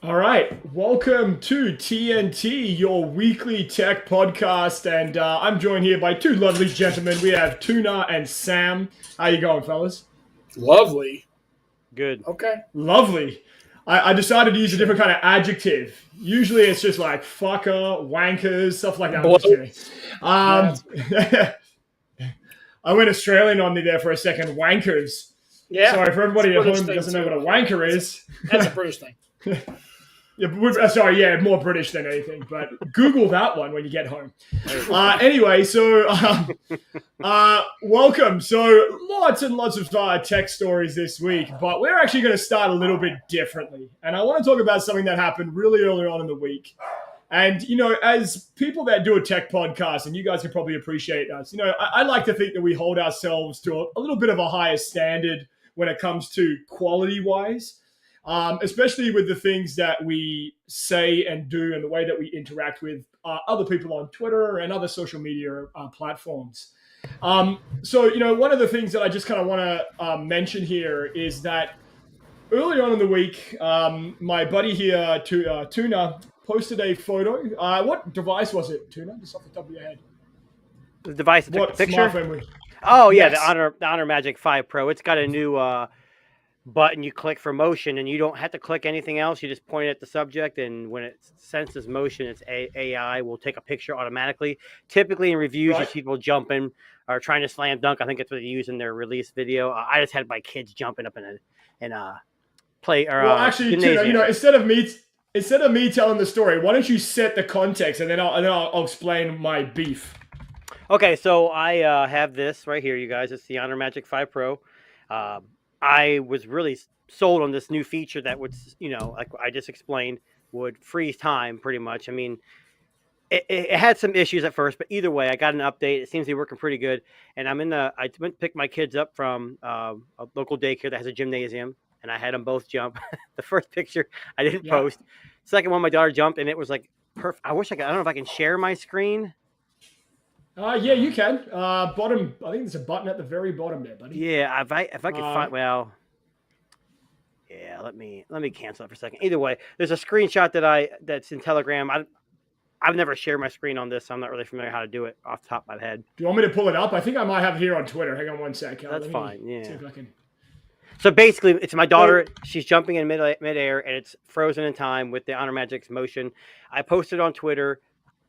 All right, welcome to TNT, your weekly tech podcast, and I'm joined here by two lovely gentlemen. We have Tuna and Sam. How you going, fellas? Lovely. Good. Okay. Lovely. I decided to use a different kind of adjective. Usually it's just like fucker, wankers, stuff like that. I'm just kidding. I went Australian on me there for a second. Wankers. Yeah. Sorry for everybody at British home that thing doesn't know too. what a wanker is. That's a British thing. Yeah, more British than anything, but Google that one when you get home. Anyway, so welcome. So lots and lots of tech stories this week, but we're actually going to start a little bit differently. And I want to talk about something that happened really early on in the week. And, you know, as people that do a tech podcast, and you guys can probably appreciate us, you know, I like to think that we hold ourselves to a little bit of a higher standard when it comes to quality-wise. Especially with the things that we say and do and the way that we interact with other people on Twitter and other social media platforms. So, you know, one of the things that I just kind of want to mention here is that early on in the week, my buddy here, Tuna, posted a photo. What device was it, Tuna? Just off the top of your head. The device that took the picture? Smartphone? Oh, yeah, Yes. the Honor Magic 5 Pro. It's got a new button you click for motion, and you don't have to click anything else. You just point at the subject, and when it senses motion, its AI will take a picture automatically. Typically in reviews, you see people jumping or trying to slam dunk. I think that's what they use in their release video. I just had my kids jumping up in a play or well, actually, gymnasium. you know, instead of me telling the story, why don't you set the context and then I'll explain my beef. Okay, so I have this right here, you guys. It's the Honor Magic 5 Pro. I was really sold on this new feature that would, you know, like I just explained, would freeze time pretty much. I mean, it had some issues at first, but either way, I got an update. It seems to be working pretty good. And I went to pick my kids up from a local daycare that has a gymnasium, and I had them both jump. The first picture I didn't post. Second one, my daughter jumped, and it was like perfect. I wish I could. I don't know if I can share my screen. Yeah, you can. Bottom. I think there's a button at the very bottom there, buddy. Yeah, if I could find. Well, yeah. Let me cancel it for a second. Either way, there's a screenshot that's in Telegram. I've never shared my screen on this, so I'm not really familiar how to do it off the top of my head. Do you want me to pull it up? I think I might have it here on Twitter. Hang on one sec. That's fine. Yeah. See if I can... So basically, it's my daughter. She's jumping in midair, and it's frozen in time with the Honor Magic's motion. I posted on Twitter,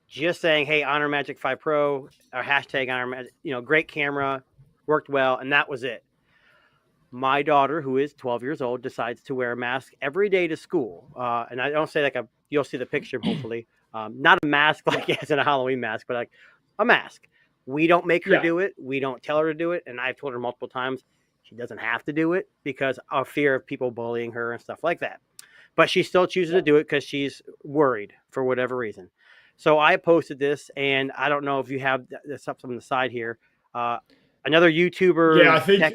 just saying, "Hey, Honor Magic 5 Pro," or hashtag Honor Magic. You know, great camera, worked well, and that was it. My daughter, who is 12 years old, decides to wear a mask every day to school, and I don't say like you'll see the picture hopefully. Not a mask like as in a Halloween mask, but like a mask. We don't make her do it. We don't tell her to do it, and I've told her multiple times. She doesn't have to do it because of fear of people bullying her and stuff like that. But she still chooses to do it because she's worried for whatever reason. So I posted this, and I don't know if you have this up on the side here. Another YouTuber. Yeah, I think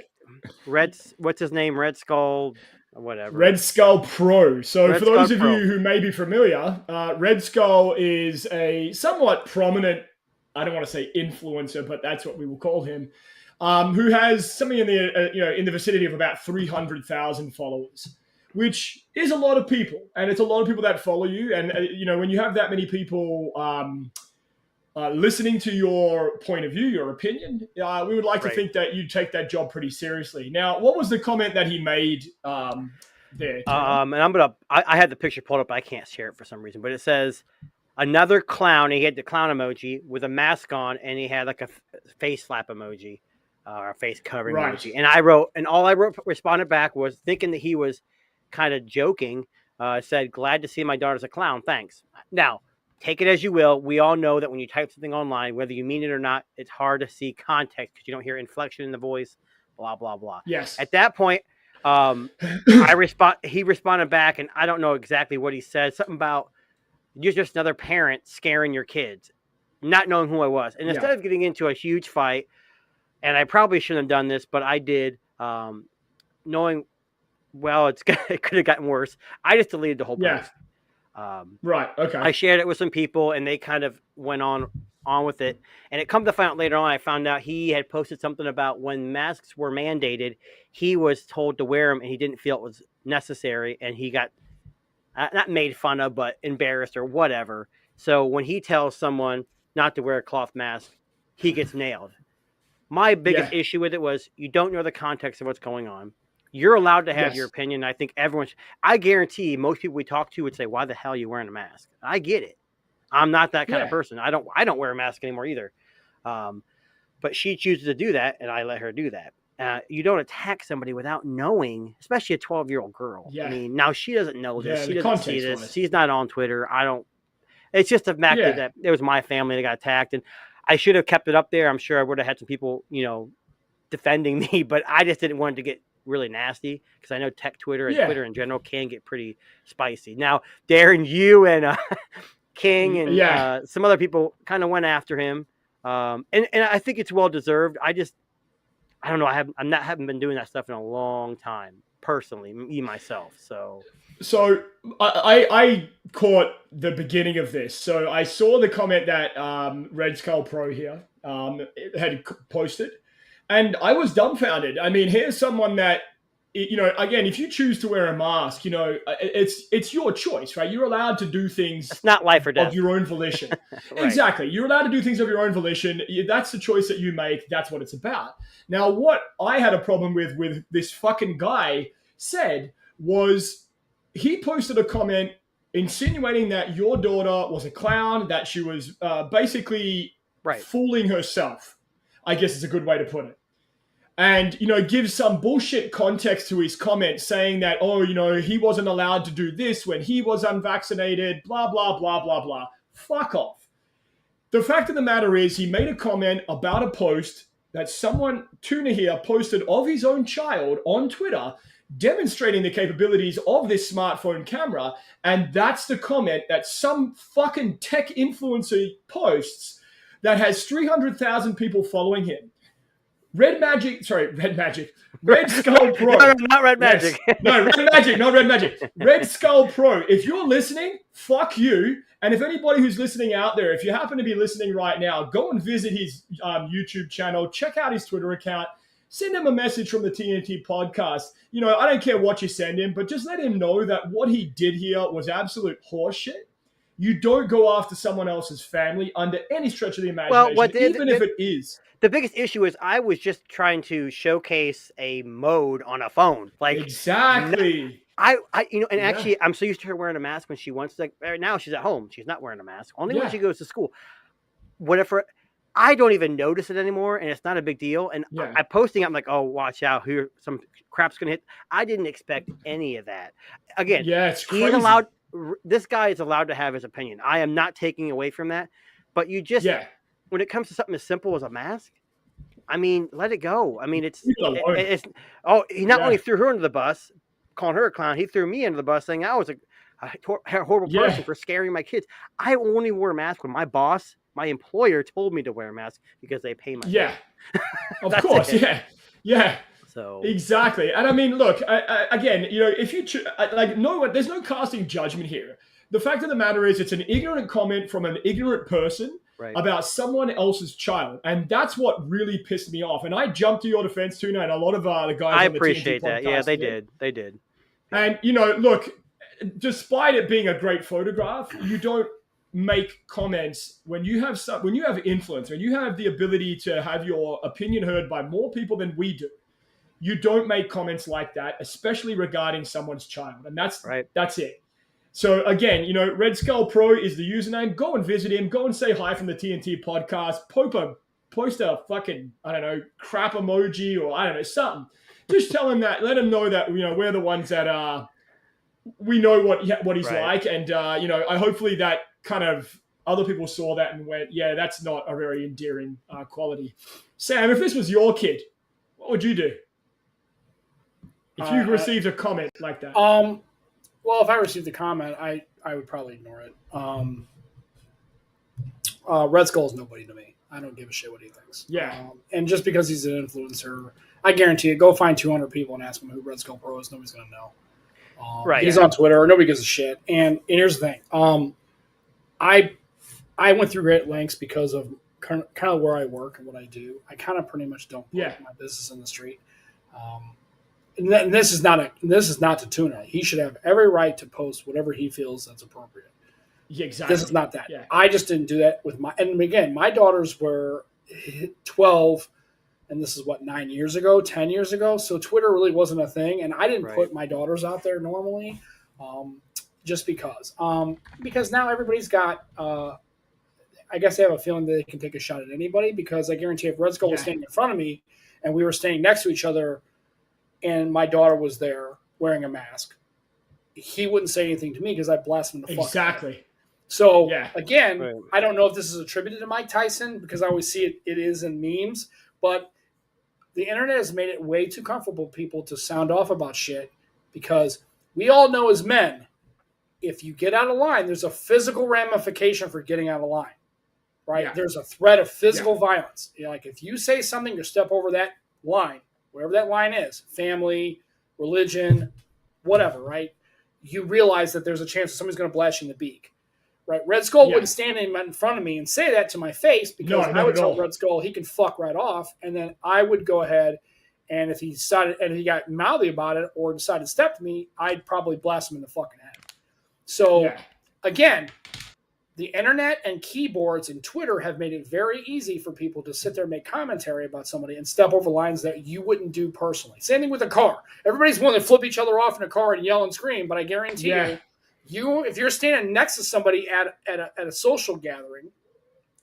what's his name? Red Skull, whatever. Red Skull Pro. So Red for those Skull of Pro. you who may be familiar, Red Skull is a somewhat prominent, I don't want to say influencer, but that's what we will call him, who has something in the in the vicinity of about 300,000 followers, which is a lot of people, and it's a lot of people that follow you. And you know, when you have that many people listening to your point of view, your opinion, we would like to think that you take that job pretty seriously. Now, what was the comment that he made there? And I had the picture pulled up, but I can't share it for some reason. But it says another clown. He had the clown emoji with a mask on, and he had like a face slap emoji. Or face covering emoji. And all I responded back was thinking that he was kind of joking. Said, "Glad to see my daughter's a clown. Thanks." Now, take it as you will. We all know that when you type something online, whether you mean it or not, it's hard to see context because you don't hear inflection in the voice, blah, blah, blah. Yes. At that point, he responded back, and I don't know exactly what he said. Something about you're just another parent scaring your kids, not knowing who I was. And instead of getting into a huge fight, and I probably shouldn't have done this, but I did, knowing, well, it could have gotten worse. I just deleted the whole post. Right. Okay. I shared it with some people, and they kind of went on with it. And it come to find out later on, I found out he had posted something about when masks were mandated, he was told to wear them, and he didn't feel it was necessary, and he got not made fun of, but embarrassed or whatever. So when he tells someone not to wear a cloth mask, he gets nailed. My biggest issue with it was you don't know the context of what's going on. You're allowed to have your opinion. I think I guarantee most people we talk to would say, why the hell are you wearing a mask? I get it. I'm not that kind of person. I don't wear a mask anymore either. But she chooses to do that, and I let her do that. You don't attack somebody without knowing, especially a 12-year-old girl. Yeah. I mean, now she doesn't know this. She the doesn't see this. context-wise. She's not on Twitter. It's just the fact that it was my family that got attacked, and I should have kept it up there. I'm sure I would have had some people, defending me, but I just didn't want it to get really nasty because I know tech Twitter and Twitter in general can get pretty spicy. Now, Darren, you and King and some other people kind of went after him. And I think it's well deserved. I don't know. I haven't been doing that stuff in a long time, personally, me myself. So I caught the beginning of this. So I saw the comment that Red Skull Pro here had posted, and I was dumbfounded. I mean, here's someone that, again, if you choose to wear a mask, it's your choice, right? You're allowed to do things. It's not life or death. Of your own volition. Right. Exactly. You're allowed to do things of your own volition. That's the choice that you make. That's what it's about. Now, what I had a problem with this fucking guy said was he posted a comment insinuating that your daughter was a clown, that she was basically fooling herself, I guess is a good way to put it. And, gives some bullshit context to his comment saying that, he wasn't allowed to do this when he was unvaccinated, blah, blah, blah, blah, blah. Fuck off. The fact of the matter is he made a comment about a post that someone, Tuna here, posted of his own child on Twitter demonstrating the capabilities of this smartphone camera. And that's the comment that some fucking tech influencer posts that has 300,000 people following him. Red Skull Pro. No, not Red Magic. Yes. No, Red Magic, not Red Magic. Red Skull Pro. If you're listening, fuck you. And if anybody who's listening out there, if you happen to be listening right now, go and visit his YouTube channel. Check out his Twitter account. Send him a message from the TNT Podcast. I don't care what you send him, but just let him know that what he did here was absolute horseshit. You don't go after someone else's family under any stretch of the imagination, even if it is. The biggest issue is I was just trying to showcase a mode on a phone. Like exactly. Actually, I'm so used to her wearing a mask when she wants to. Like, right now, she's at home. She's not wearing a mask. Only when she goes to school. Whatever. I don't even notice it anymore, and it's not a big deal. And I'm posting. I'm like, oh, watch out! Here, some crap's gonna hit. I didn't expect any of that. Again, it's crazy. He's allowed. This guy is allowed to have his opinion. I am not taking away from that. But you just. When it comes to something as simple as a mask, I mean, let it go. I mean, he not only threw her under the bus, calling her a clown, he threw me under the bus saying I was a horrible person for scaring my kids. I only wore a mask when my employer told me to wear a mask because they pay my bill. Of course, yeah. So exactly. And I mean, look, again, if you there's no casting judgment here. The fact of the matter is it's an ignorant comment from an ignorant person about someone else's child. And that's what really pissed me off. And I jumped to your defense, Tuna, and a lot of the guys I on the appreciate TNT that. podcast Yeah, they did. They did. And, look, despite it being a great photograph, you don't make comments when you have influence, when you have the ability to have your opinion heard by more people than we do. You don't make comments like that, especially regarding someone's child. And that's it. So again, Red Skull Pro is the username. Go and visit him. Go and say hi from the TNT Podcast. Post a fucking, I don't know, crap emoji or I don't know, something. Just tell him that. Let him know that we're the ones that we know what he's like, and I hopefully that kind of other people saw that and went, yeah, that's not a very endearing quality. Sam, if this was your kid, what would you do? If you received a comment like that? Well, if I received a comment, I would probably ignore it. Red Skull is nobody to me. I don't give a shit what he thinks. Yeah. And just because he's an influencer, I guarantee you, go find 200 people and ask them who Red Skull Pro is. Nobody's going to know. He's on Twitter. Nobody gives a shit. And here's the thing. I went through great lengths because of kind of where I work and what I do. I kind of pretty much don't put my business in the street. and this is not to tuna. He should have every right to post whatever he feels that's appropriate. Yeah, exactly. This is not that. Yeah. I just didn't do that with and again, my daughters were 12, and this is 9 years ago, 10 years ago. So Twitter really wasn't a thing, and I didn't put my daughters out there normally, just because now everybody's got. I guess they have a feeling that they can take a shot at anybody, because I guarantee if Red Skull was standing in front of me and we were standing next to each other and my daughter was there wearing a mask, he wouldn't say anything to me because I blast him the fuck. Exactly. So again, I don't know if this is attributed to Mike Tyson, because I always see it is in memes, but the internet has made it way too comfortable for people to sound off about shit, because we all know as men, if you get out of line, there's a physical ramification for getting out of line. Right? Yeah. There's a threat of physical violence. Like if you say something or step over that line, wherever that line is, family, religion, whatever, right? You realize that there's a chance that somebody's going to blast you in the beak. Right? Red Skull wouldn't stand in front of me and say that to my face, because I would tell Red Skull he can fuck right off, and then I would go ahead, and if he got mouthy about it or decided to step to me, I'd probably blast him in the fucking head. So again, the internet and keyboards and Twitter have made it very easy for people to sit there and make commentary about somebody and step over lines that you wouldn't do personally. Same thing with a car. Everybody's willing to flip each other off in a car and yell and scream, but I guarantee you, if you're standing next to somebody at a social gathering,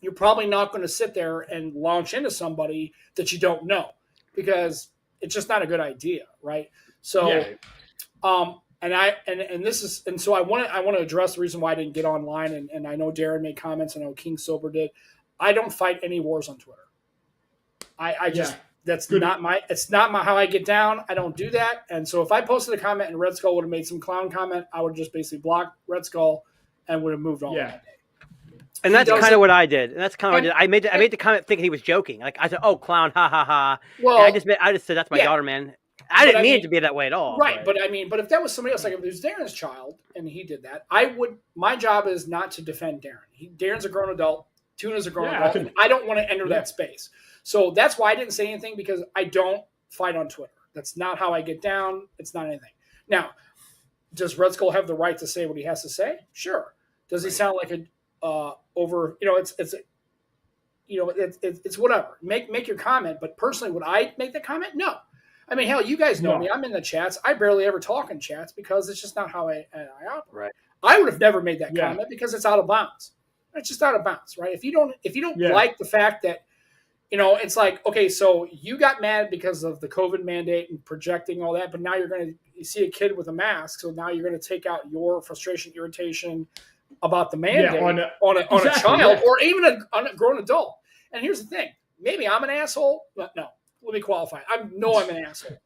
you're probably not going to sit there and launch into somebody that you don't know, because it's just not a good idea, right? So, so I want to address the reason why I didn't get online, and I know Darren made comments, I know King Sober did. I don't fight any wars on Twitter. That's not how I get down. I don't do that. And so if I posted a comment and Red Skull would have made some clown comment, I would just basically block Red Skull and would have moved on that day. And that's kind of what I did. And that's kind of what I did. I made the comment thinking he was joking. Like I said, "Oh, clown, ha ha ha." Well, and I just said that's my daughter, man. I didn't mean it to be that way at all. Right, but if that was somebody else, like if it was Darren's child and he did that, my job is not to defend Darren. Darren's a grown adult. Tuna's a grown adult. And I don't want to enter that space. So that's why I didn't say anything, because I don't fight on Twitter. That's not how I get down. It's not anything. Now, does Red Skull have the right to say what he has to say? Sure. Does he sound like it's whatever. Make your comment, but personally, would I make the comment? No. I mean, hell, you guys know me. I'm in the chats. I barely ever talk in chats because it's just not how I operate. Right. I would have never made that comment because it's out of bounds. It's just out of bounds, right? If you don't like the fact that, it's like, okay, so you got mad because of the COVID mandate and projecting all that, but now you're going to see a kid with a mask, so now you're going to take out your frustration, irritation about the mandate on a child or even on a grown adult. And here's the thing: maybe I'm an asshole. No, let me qualify. I'm an asshole.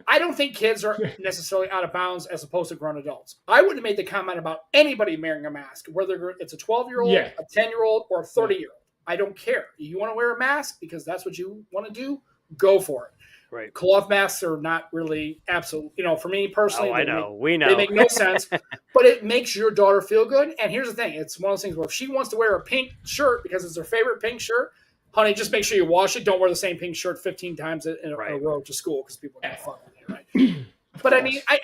I don't think kids are necessarily out of bounds as opposed to grown adults. I wouldn't have made the comment about anybody wearing a mask, whether it's a 12-year-old, a 10-year-old, or a 30-year-old. I don't care. You want to wear a mask because that's what you want to do, go for it. Right. Cloth masks are not really absolute. For me personally, we know. They make no sense, but it makes your daughter feel good. And here's the thing. It's one of those things where if she wants to wear a pink shirt because it's her favorite pink shirt, honey, just make sure you wash it. Don't wear the same pink shirt 15 times in a row to school because people are going to fuck with you, right? But I mean, I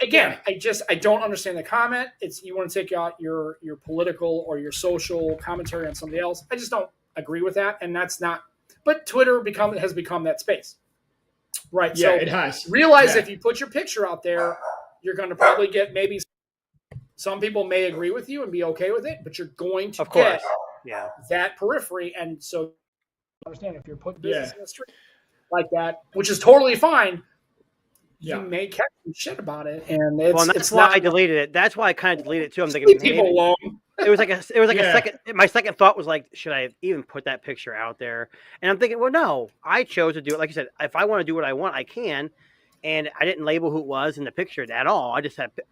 don't understand the comment. It's you want to take out your political or your social commentary on somebody else. I just don't agree with that, and that's not. But Twitter has become that space, right? Yeah, so it has. Realize if you put your picture out there, you're going to probably get maybe some people may agree with you and be okay with it, but you're going to get that periphery, and so. Understand if you're putting business in the street like that, which is totally fine. You may catch some shit about it, and that's why I deleted it. That's why I kind of deleted it too. I'm thinking, people alone. It was like a second. My second thought was like, should I even put that picture out there? And I'm thinking, well, no, I chose to do it. Like you said, if I want to do what I want, I can. And I didn't label who it was in the picture at all. I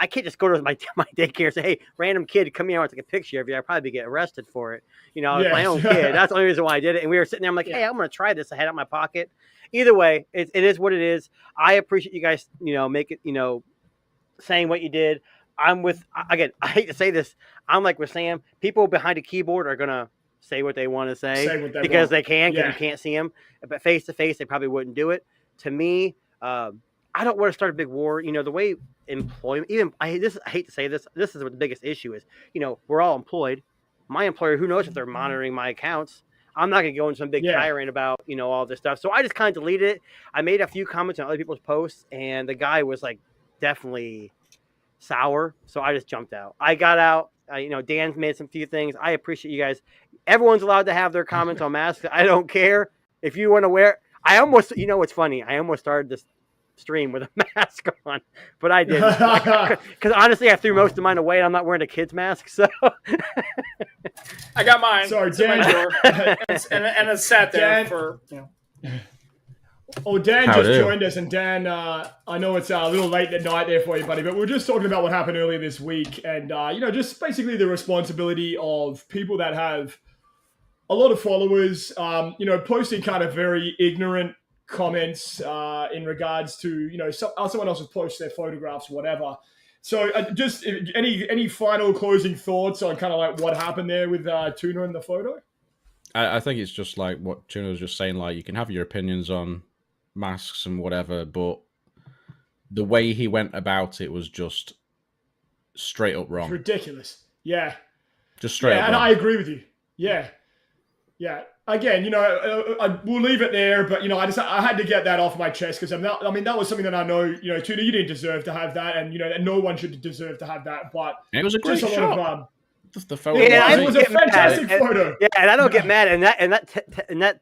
can't just go to my daycare and say, hey, random kid, come here, I want to take a picture of you. I'd probably get arrested for it. It's my own kid. That's the only reason why I did it. And we were sitting there, I'm like, hey, I'm going to try this. I had it in my pocket. Either way, it is what it is. I appreciate you guys, make it, saying what you did. Again, I hate to say this. I'm like with Sam, people behind a keyboard are going to say what they want to say because they can, because you can't see them. But face to face, they probably wouldn't do it. To me, I don't want to start a big war. The way employment, I hate to say this is what the biggest issue is. We're all employed. My employer, who knows if they're monitoring my accounts? I'm not going to go into some big tirade about, all this stuff. So I just kind of deleted it. I made a few comments on other people's posts, and the guy was like definitely sour. So I just jumped out. I got out. Dan made some few things. I appreciate you guys. Everyone's allowed to have their comments on masks. I don't care if you want to wear. I almost, what's funny? I almost started this stream with a mask on, but I didn't, because honestly I threw most of mine away and I'm not wearing a kid's mask, so I got mine. Sorry, Dan. and it sat there for Dan just joined us, and Dan, I know it's a little late at night there for you, buddy, but we were just talking about what happened earlier this week, and just basically the responsibility of people that have a lot of followers, posting kind of very ignorant comments in regards to someone else has posted their photographs, whatever. So just any final closing thoughts on kind of like what happened there with Tuna in the photo? I think it's just like what Tuna was just saying, like you can have your opinions on masks and whatever, but the way he went about it was just straight up wrong. It's ridiculous. Yeah, just straight up and wrong. I agree with you. Yeah. Again, we'll leave it there, but I had to get that off my chest because that was something that I know, Tuna, you didn't deserve to have that, and no one should deserve to have that. But it was a great shot. The photo. It was a fantastic photo. Yeah, and I don't get mad. And that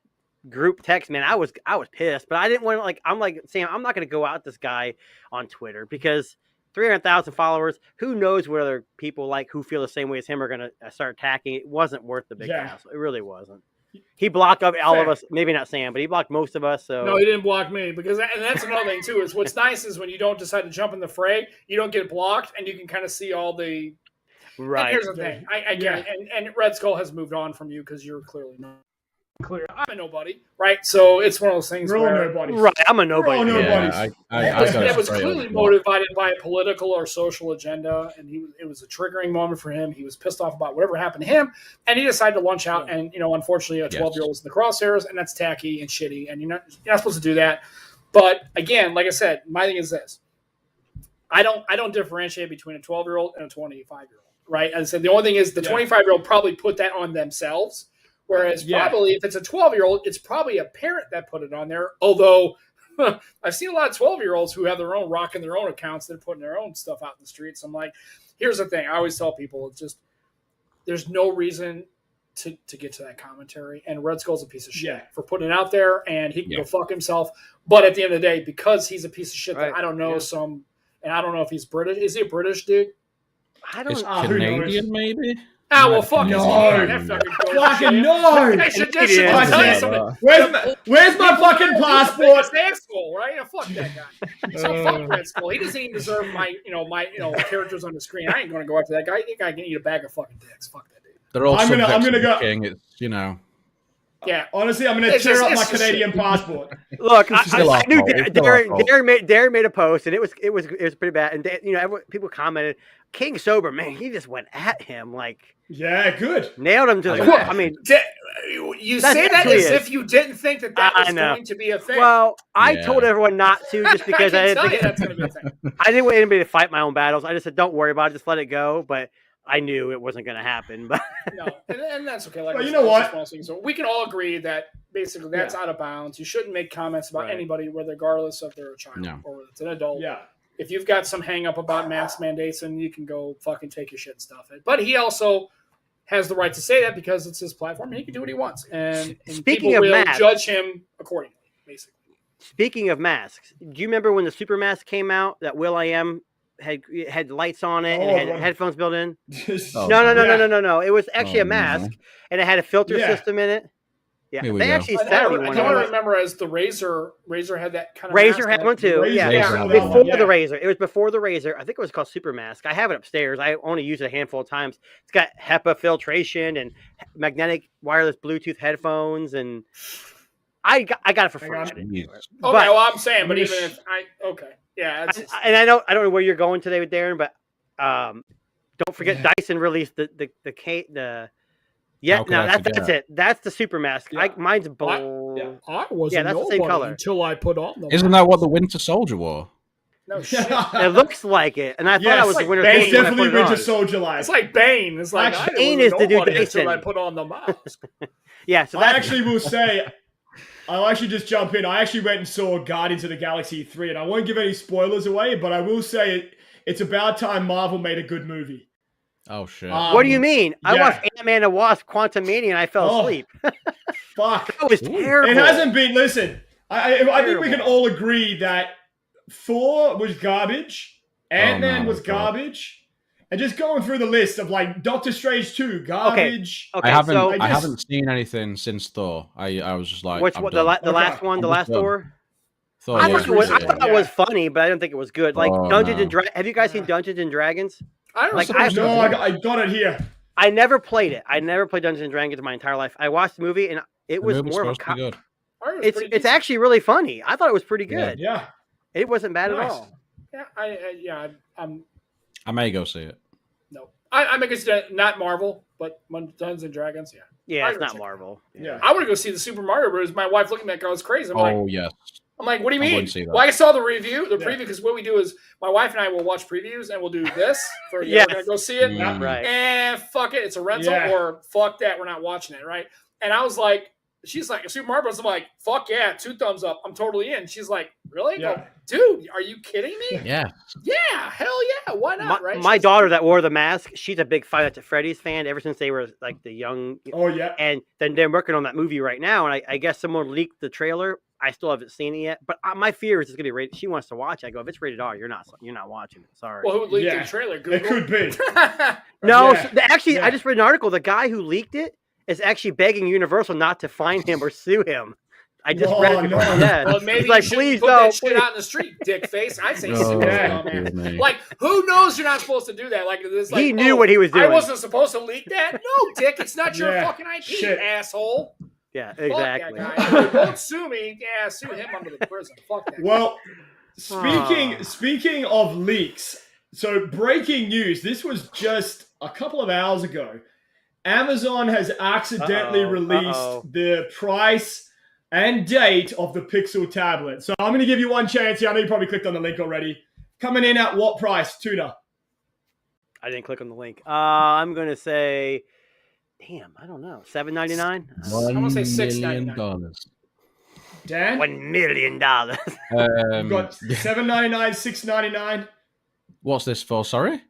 group text, man, I was pissed, but I didn't want to I'm like Sam, I'm not going to go out this guy on Twitter because 300,000 followers. Who knows whether people who feel the same way as him are going to start attacking? It wasn't worth the big hassle. It really wasn't. He blocked all of us. Maybe not Sam, but he blocked most of us. So no, he didn't block me and that's another thing too. Is what's nice is when you don't decide to jump in the fray, you don't get blocked, and you can kind of see all the. Right. And here's the thing. I get it, and Red Skull has moved on from you because you're clearly not. I'm a nobody, right? So it's one of those things where right, I'm a nobody. That was clearly motivated by a political or social agenda, and it was a triggering moment for him. He was pissed off about whatever happened to him, and he decided to launch out. And unfortunately, a 12-year-old was in the crosshairs, and that's tacky and shitty, and you're not supposed to do that. But again, like I said, my thing is this: I don't differentiate between a 12-year-old and a 25-year-old, right? As I said, the only thing is the 25-year-old probably put that on themselves. Whereas probably if it's a 12-year-old, it's probably a parent that put it on there. Although I've seen a lot of 12-year-olds who have their own rocking their own accounts. They're putting their own stuff out in the streets. I'm like, here's the thing. I always tell people, it's just there's no reason to get to that commentary. And Red Skull's a piece of shit for putting it out there, and he can go fuck himself. But at the end of the day, because he's a piece of shit that I don't know and I don't know if he's British. Is he a British dude? I don't know. Canadian, maybe? Ah, well, fuck no. Fucking no. Where's my fucking passport? Asshole, right? Fuck that guy. So fuck Red Skull. He doesn't even deserve my characters on the screen. I ain't gonna go after that guy. That guy can eat a bag of fucking dicks. Fuck that dude. They're all I'm gonna go. King. It's, Yeah, honestly, I'm gonna tear up my Canadian passport. Look, I knew Darren made a post, and it was pretty bad. And people commented, King Sober, man, he just went at him good, nailed him to the. I mean, you say that as if you didn't think that was going to be a thing. Well, I told everyone not to just because I didn't think that's going to be a thing. I didn't want anybody to fight my own battles. I just said, don't worry about it, just let it go. But I knew it wasn't going to happen. But no, and that's okay. Well, you know what? So we can all agree that basically that's out of bounds. You shouldn't make comments about anybody, regardless if they're a child or whether it's an adult. Yeah. If you've got some hang up about mask mandates, then you can go fucking take your shit and stuff it. But he also has the right to say that because it's his platform and he can do what he wants. And Speaking people of will masks, judge him accordingly, basically. Speaking of masks, do you remember when the super mask came out that Will.i.am had lights on it and it had headphones built in? No. It was actually a mask and it had a filter system in it. Yeah, they actually said one. I remember as the Razor had that kind of Razor had one too. Razor before the Razor. It was before the Razor. I think it was called Super Mask. I have it upstairs. I only use it a handful of times. It's got HEPA filtration and magnetic wireless Bluetooth headphones, and I got it for free. I'm saying, but even if and I don't know where you're going today with Darren, but don't forget Dyson released the. Yeah, no, that's it. That's the super mask. Yeah. Mine's blue. I wasn't that's the same color until I put on them. Isn't that what the Winter Soldier wore? No shit. It looks like it, and I thought I was like the Winter It's Soldier. definitely Winter Soldier like. It's like Bane. It's like Bane is the dude until I put on the mask. Yeah, so I actually will say, I'll actually just jump in. I actually went and saw Guardians of the Galaxy 3, and I won't give any spoilers away, but I will say it's about time Marvel made a good movie. Oh shit! What do you mean? I watched Ant-Man and Wasp: Quantumania, and I fell asleep. Fuck, that was terrible. It hasn't been. Listen, I think we can all agree that Thor was garbage, Ant-Man was garbage, and just going through the list of like Doctor Strange 2, garbage. Okay, I haven't seen anything since Thor. I was just like, the last one, the last Thor? Thor? I thought it was funny, but I didn't think it was good. Like Dungeons and Dragons. Have you guys seen Dungeons and Dragons? I got it here. I never played it. I never played Dungeons and Dragons in my entire life. I watched the movie, and it was more of a good. It's actually really funny. I thought it was pretty good. Yeah. It wasn't bad at all. Yeah, I may go see it. No, I make it not Marvel, but Dungeons and Dragons. Yeah. Yeah, it's not Marvel. Yeah. I want to go see the Super Mario Bros. My wife looking at me, I was crazy. Yes. I'm like, what do you mean? Well, I saw the preview, because what we do is my wife and I will watch previews and we'll do this for we're gonna go see it. Right. And fuck it, it's a rental, or fuck that, we're not watching it, right? And I was like, she's like, Super Mario Bros. I'm like, fuck yeah, 2 thumbs up. I'm totally in. She's like, really? Yeah. Go, dude, are you kidding me? Yeah. Yeah, hell yeah. Why not, right? My daughter that wore the mask, she's a big Five Nights at Freddy's fan ever since they were like the young. Oh, yeah. And then they're working on that movie right now. And I guess someone leaked the trailer. I still haven't seen it yet. But my fear is it's going to be rated. She wants to watch it. I go, if it's rated R, you're not watching it. Sorry. Well, who leaked the trailer? Google? It could be. No, actually, I just read an article. The guy who leaked it is actually begging Universal not to fine him or sue him. I just read it. Yeah. Well, maybe he's like, you please put don't. that shit out in the street, dick face. I'd say sue him. Like, who knows you're not supposed to do that? Like, this, like, he knew what he was doing. I wasn't supposed to leak that. No, dick, it's not your fucking IP, asshole. Yeah, exactly. Fuck that guy. Don't sue me. Yeah, sue him under the prison. Fuck that. Well, speaking of leaks, so breaking news. This was just a couple of hours ago. Amazon has accidentally released the price and date of the Pixel tablet. So I'm going to give you one chance here. I know you probably clicked on the link already. Coming in at what price, Tudor? I didn't click on the link. I'm going to say, damn, I don't know, $7.99. I'm going to say $6.99. Dan? $1 million. You've got $7.99, $6.99. What's this for? Sorry,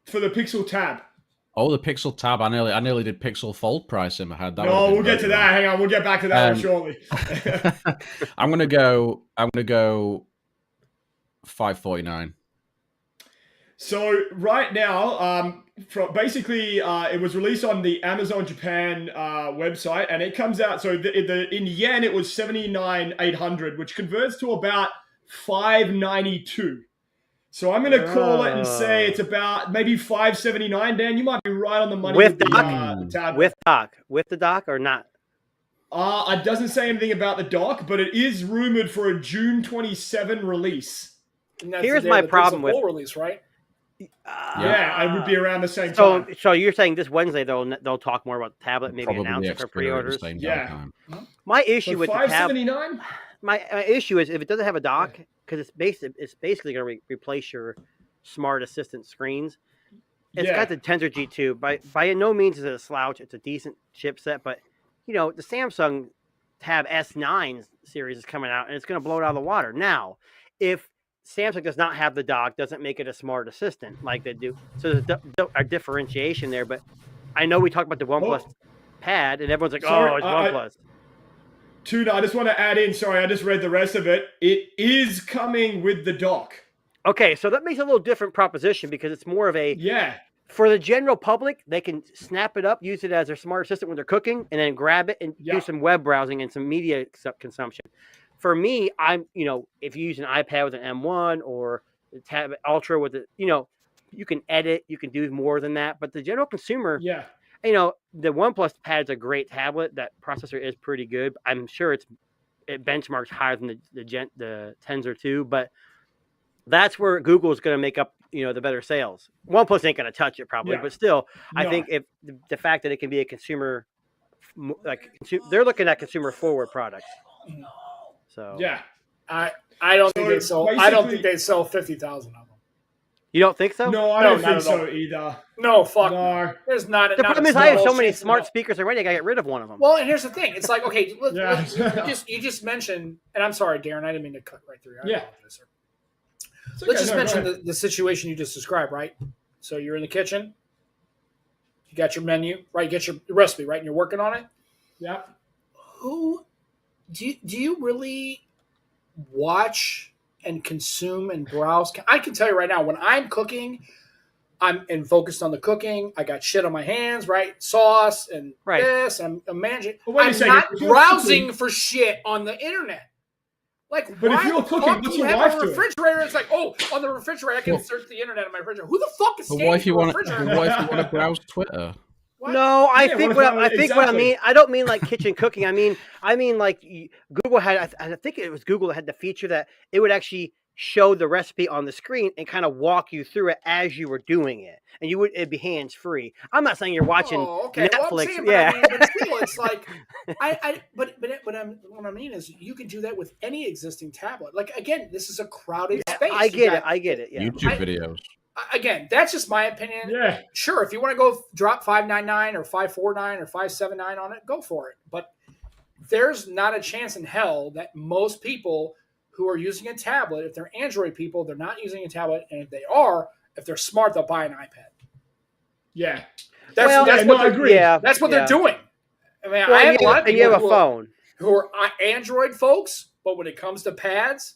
for the Pixel Tab. Oh, the Pixel Tab. I nearly did Pixel Fold price in my head. We'll get to that. Hang on, we'll get back to that one shortly. I'm gonna go $5.49. So right now, it was released on the Amazon Japan website, and it comes out. So in yen, it was 79,800, which converts to about 592. So I'm going to call it and say it's about maybe 579. Dan, you might be right on the money with the dock. With the dock or not? It doesn't say anything about the dock, but it is rumored for a June 27 release. Here's my problem with release, right? Yeah, it would be around the same time. So you're saying this Wednesday they'll talk more about the tablet, maybe announce it for pre-orders. Yeah. My issue with the tablet, $579. my issue is if it doesn't have a dock, because it's basically going to replace your smart assistant screens. It's got the Tensor G2. By no means is it a slouch. It's a decent chipset, but the Samsung Tab S9 series is coming out, and it's going to blow it out of the water. Now, if Samsung does not have the dock, doesn't make it a smart assistant like they do. So there's a differentiation there. But I know we talked about the OnePlus Pad, and everyone's like, it's OnePlus. Tuna, I just want to add in, sorry, I just read the rest of it. It is coming with the dock. Okay, so that makes a little different proposition because it's more of a... Yeah. For the general public, they can snap it up, use it as their smart assistant when they're cooking, and then grab it and do some web browsing and some media consumption. For me, if you use an iPad with an M1 or the Tab Ultra with you can edit, you can do more than that. But the general consumer... Yeah. The OnePlus Pad is a great tablet. That processor is pretty good. I'm sure it benchmarks higher than the Tensor 2, but that's where Google is going to make up, the better sales. OnePlus ain't going to touch it probably, but still, I think if the fact that it can be a consumer, they're looking at consumer forward products. So yeah, I don't think they sell. I don't think they sell 50,000 of them. You don't think so? No, I don't think so either. No, fuck. No. There's not. The problem is I have so many smart speakers already. I got to get rid of one of them. Well, and here's the thing. It's like, okay, you just mentioned, and I'm sorry, Darren, I didn't mean to cut right through. I apologize, sir. Let's just mention the situation you just described, right? So you're in the kitchen. You got your menu, right? You get your recipe, right? And you're working on it. Yeah. Who do you really watch and consume and browse? I can tell you right now, when I'm cooking, I'm focused on the cooking. I got shit on my hands, right? Sauce and this. I'm managing. I'm not browsing for shit on the internet. Like, but if you're cooking, what's your wife doing? Refrigerator, it's like, oh, on the refrigerator, I can search the internet on my refrigerator. Who the fuck is standing in the refrigerator? What if you want to browse Twitter? What? No, I think what I mean. I don't mean like kitchen cooking. I mean like Google had. I think it was Google that had the feature that it would actually show the recipe on the screen and kind of walk you through it as you were doing it, and it'd be hands free. I'm not saying you're watching Netflix. Well, saying, but still, it's like But what I mean is you can do that with any existing tablet. Like again, this is a crowded space. I get it. Yeah. YouTube videos. Again, that's just my opinion. Yeah. Sure, if you want to go drop $5.99 or $5.49 or $5.79 on it, go for it. But there's not a chance in hell that most people who are using a tablet, if they're Android people, they're not using a tablet, and if they are, if they're smart, they'll buy an iPad. Yeah. That's what they're doing. I mean, I have a lot of people you have a phone who are Android folks, but when it comes to pads,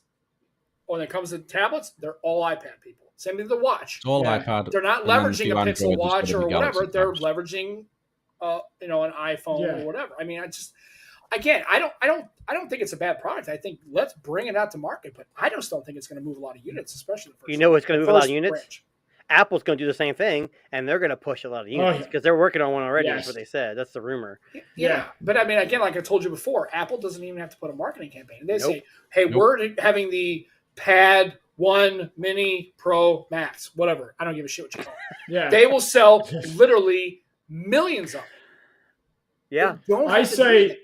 or when it comes to tablets, they're all iPad people. Same with the watch. It's all iPad. They're not leveraging a Pixel watch or whatever. They're leveraging, an iPhone or whatever. I mean, I don't think it's a bad product. I think let's bring it out to market, but I just don't think it's going to move a lot of units, especially the first. You know what's going to move a lot of units? Branch. Apple's going to do the same thing, and they're going to push a lot of units because they're working on one already. Yes. That's what they said. That's the rumor. Yeah, but I mean, again, like I told you before, Apple doesn't even have to put a marketing campaign. They say, "Hey, we're having the Pad 1 Mini Pro Max, whatever. I don't give a shit what you call it." Yeah, they will sell literally millions of them. Yeah, I say,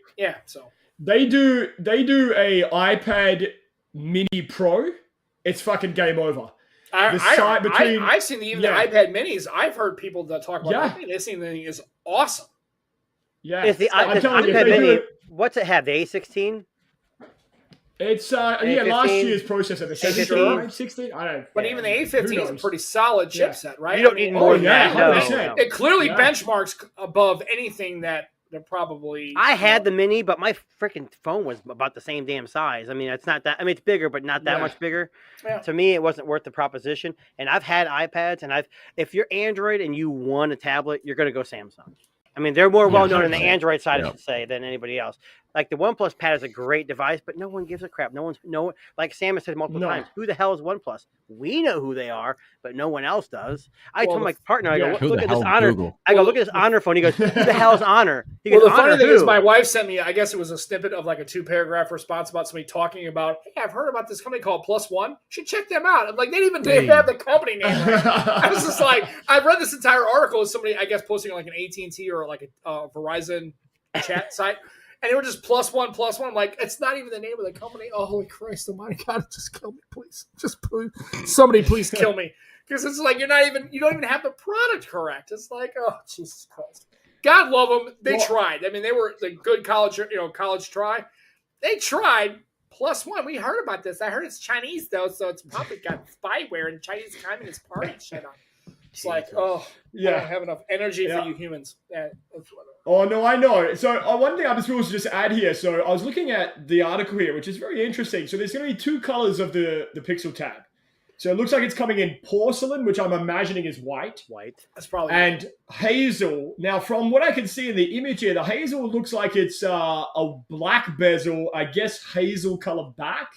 So they do a iPad Mini Pro. It's fucking game over. I've seen the iPad Minis. I've heard people that talk about it. This thing is awesome. Yeah, is the iPad Mini? What's it have? The A16? It's last year's processor, the 17, 16. I don't. But even the A15 is a pretty solid chipset, right? You don't need more than that. No. It clearly benchmarks above anything that they're probably. I had the Mini, but my freaking phone was about the same damn size. I mean, it's not that. I mean, it's bigger, but not that much bigger. Yeah. To me, it wasn't worth the proposition. And I've had iPads, and if you're Android and you want a tablet, you're going to go Samsung. I mean, they're more well known in the Android side, I should say, than anybody else. Like the OnePlus Pad is a great device, but no one gives a crap. Like Sam has said multiple times, who the hell is OnePlus? We know who they are, but no one else does. I told my partner, I go, look at this Honor. Google? I go, look at this Honor phone. He goes, who the hell is Honor? He goes, the funny thing is, my wife sent me, I guess it was a snippet of like a 2-paragraph response about somebody talking about, hey, I've heard about this company called Plus One. You should check them out. I'm like, they have the company name. Right? I was just like, I read this entire article of somebody, I guess, posting on like an AT&T or like a Verizon chat site. And they were just plus one. I'm like, it's not even the name of the company. Oh, holy Christ almighty God, just kill me, please. Just please. Somebody please kill me. Because it's like you don't even have the product correct. It's like, oh, Jesus Christ. God love them. They tried. I mean, they were the good college try. They tried. Plus one. We heard about this. I heard it's Chinese, though, so it's probably got spyware and Chinese Communist Party shit on it. It's like, I don't have enough energy for you humans. Oh, no, I know. So one thing I just want to just add here. So I was looking at the article here, which is very interesting. So there's going to be 2 colors of the Pixel Tab. So it looks like it's coming in porcelain, which I'm imagining is white. That's probably and hazel. Now, from what I can see in the image here, the hazel looks like it's a black bezel, I guess hazel color back.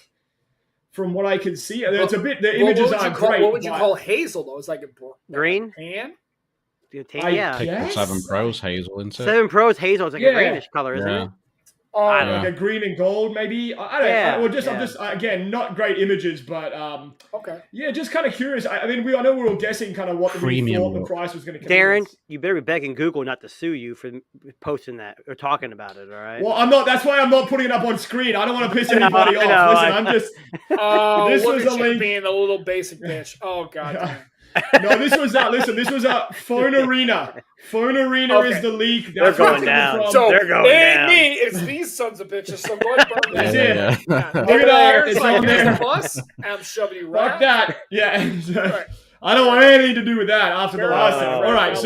From what I can see, it's a bit. The images aren't great. What would you call hazel though? It's like a green tan. Yeah, the 7 Pro's hazel, isn't it? 7 Pro's hazel is like a greenish color, isn't it? Like a green and gold, maybe. I don't know. I'm just again, not great images, but okay. Yeah, just kind of curious. I know we're all guessing kind of what we thought the price was going to come. Darren, you better be begging Google not to sue you for posting that or talking about it. All right. Well, I'm not. That's why I'm not putting it up on screen. I don't want to piss anybody off. Listen, I'm just. This was a link. Being a little basic bitch. Oh god. No, this was This was a Phone Arena. Phone Arena is the leak. That's They're going down. So They're going down. Me, it's these sons of bitches. So go ahead, burn That's it. Yeah. Look at that. It's on there. Bus. I'm shoving you right. Fuck that. Yeah. Right. I don't want anything to do with that after the last time. All right.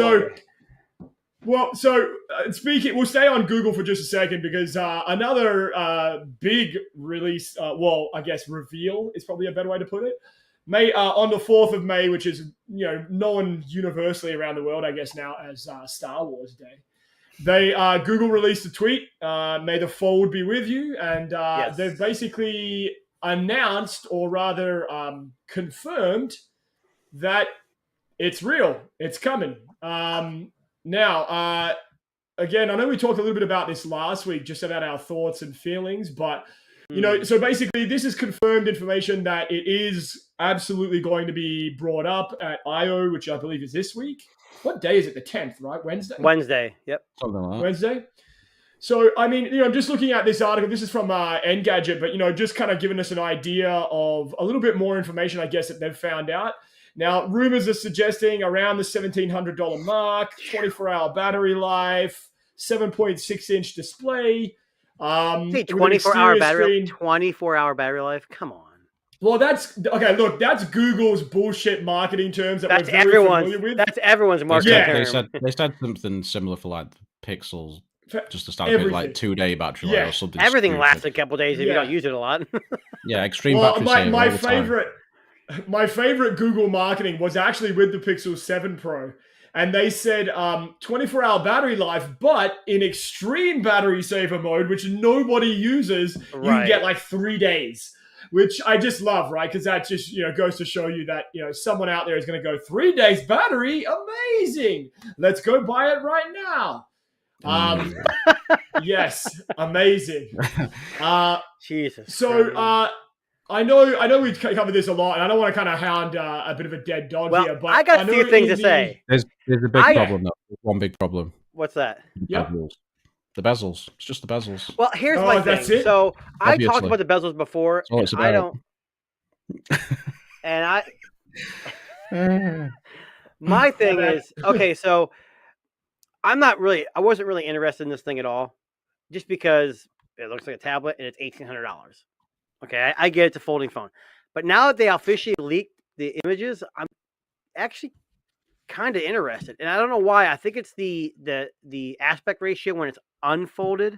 So, speaking, we'll stay on Google for just a second because another big release. I guess reveal is probably a better way to put it. On the 4th of May, which is known universally around the world, I guess now as Star Wars Day. Google released a tweet. May the Fold be with you, and they've basically announced, or rather confirmed, that it's real. It's coming. Now, again, I know we talked a little bit about this last week, just about our thoughts and feelings, but. So basically this is confirmed information that it is absolutely going to be brought up at I.O., which I believe is this week. What day is it? The 10th, right? Wednesday. Yep. Something like that. Wednesday. So, I'm just looking at this article. This is from Engadget, but, just kind of giving us an idea of a little bit more information, I guess, that they've found out. Now, rumors are suggesting around the $1,700 mark, 24-hour battery life, 7.6-inch display. 24-hour battery. 24-hour battery life. Come on. Well, that's okay. Look, that's Google's bullshit marketing terms that that's we're very familiar with. That's everyone's marketing term. They said something similar for like Pixels, just to start with, like 2-day battery life or something. Everything lasts a couple days if you don't use it a lot. Extreme battery saver. My favorite Google marketing was actually with the Pixel 7 Pro. And they said 24-hour battery life, but in extreme battery saver mode, which nobody uses, you can get like 3 days, which I just love, right? Because that just goes to show you that someone out there is going to go 3 days battery, amazing. Let's go buy it right now. Yes, amazing. Jesus. So. I know we covered this a lot, and I don't want to kind of hound a bit of a dead dog here. But I got a few things to say. There's a big problem, though. There's one big problem. What's that? The bezels. It's just the bezels. Well, here's my thing. It? So I talked about the bezels before. I don't. And my thing is okay. So I wasn't really interested in this thing at all, just because it looks like a tablet and it's $1,800. Okay, I get it's a folding phone. But now that they officially leaked the images, I'm actually kind of interested. And I don't know why. I think it's the aspect ratio when it's unfolded.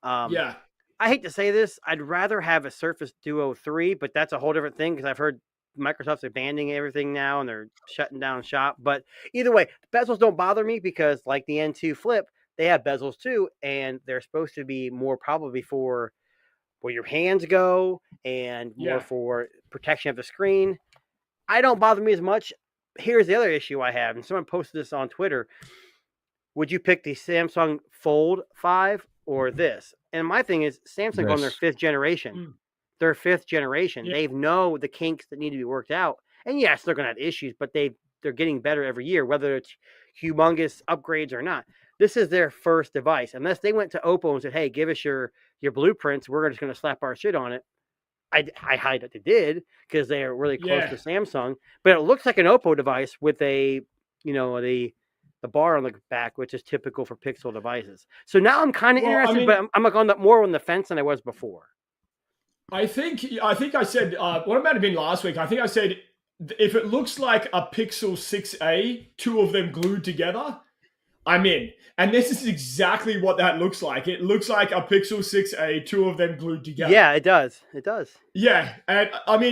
I hate to say this. I'd rather have a Surface Duo 3, but that's a whole different thing because I've heard Microsoft's abandoning everything now and they're shutting down shop. But either way, bezels don't bother me because like the N2 Flip, they have bezels too. And they're supposed to be more probably for where your hands go and more for protection of the screen. I don't bother me as much. Here's the other issue I have, and someone posted this on Twitter. Would you pick the Samsung Fold 5 or this? And my thing is, Samsung on their 5th generation. Their 5th generation. They know the kinks that need to be worked out. And yes, they're going to have issues, but they're getting better every year, whether it's humongous upgrades or not. This is their first device. Unless they went to Oppo and said, hey, give us your blueprints, we're just going to slap our shit on it. I highly doubt they did because they are really close to Samsung. But it looks like an Oppo device with the bar on the back, which is typical for Pixel devices. So now I'm kind of interested, but I'm like more on the fence than I was before. I think I said, what it might have been last week, I think I said, if it looks like a Pixel 6a, two of them glued together, I'm in. And this is exactly what that looks like. It looks like a Pixel 6a, two of them glued together. Yeah, it does. It does. Yeah. And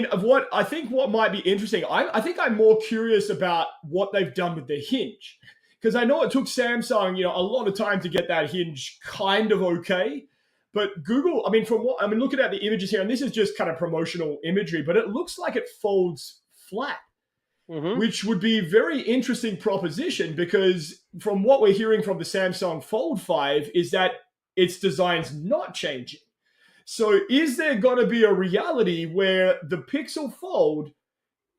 what might be interesting, I think I'm more curious about what they've done with the hinge. Because I know it took Samsung, a lot of time to get that hinge kind of okay. But Google, looking at the images here, and this is just kind of promotional imagery, but it looks like it folds flat. Which would be a very interesting proposition because from what we're hearing from the Samsung Fold 5 is that its design's not changing. So is there going to be a reality where the Pixel Fold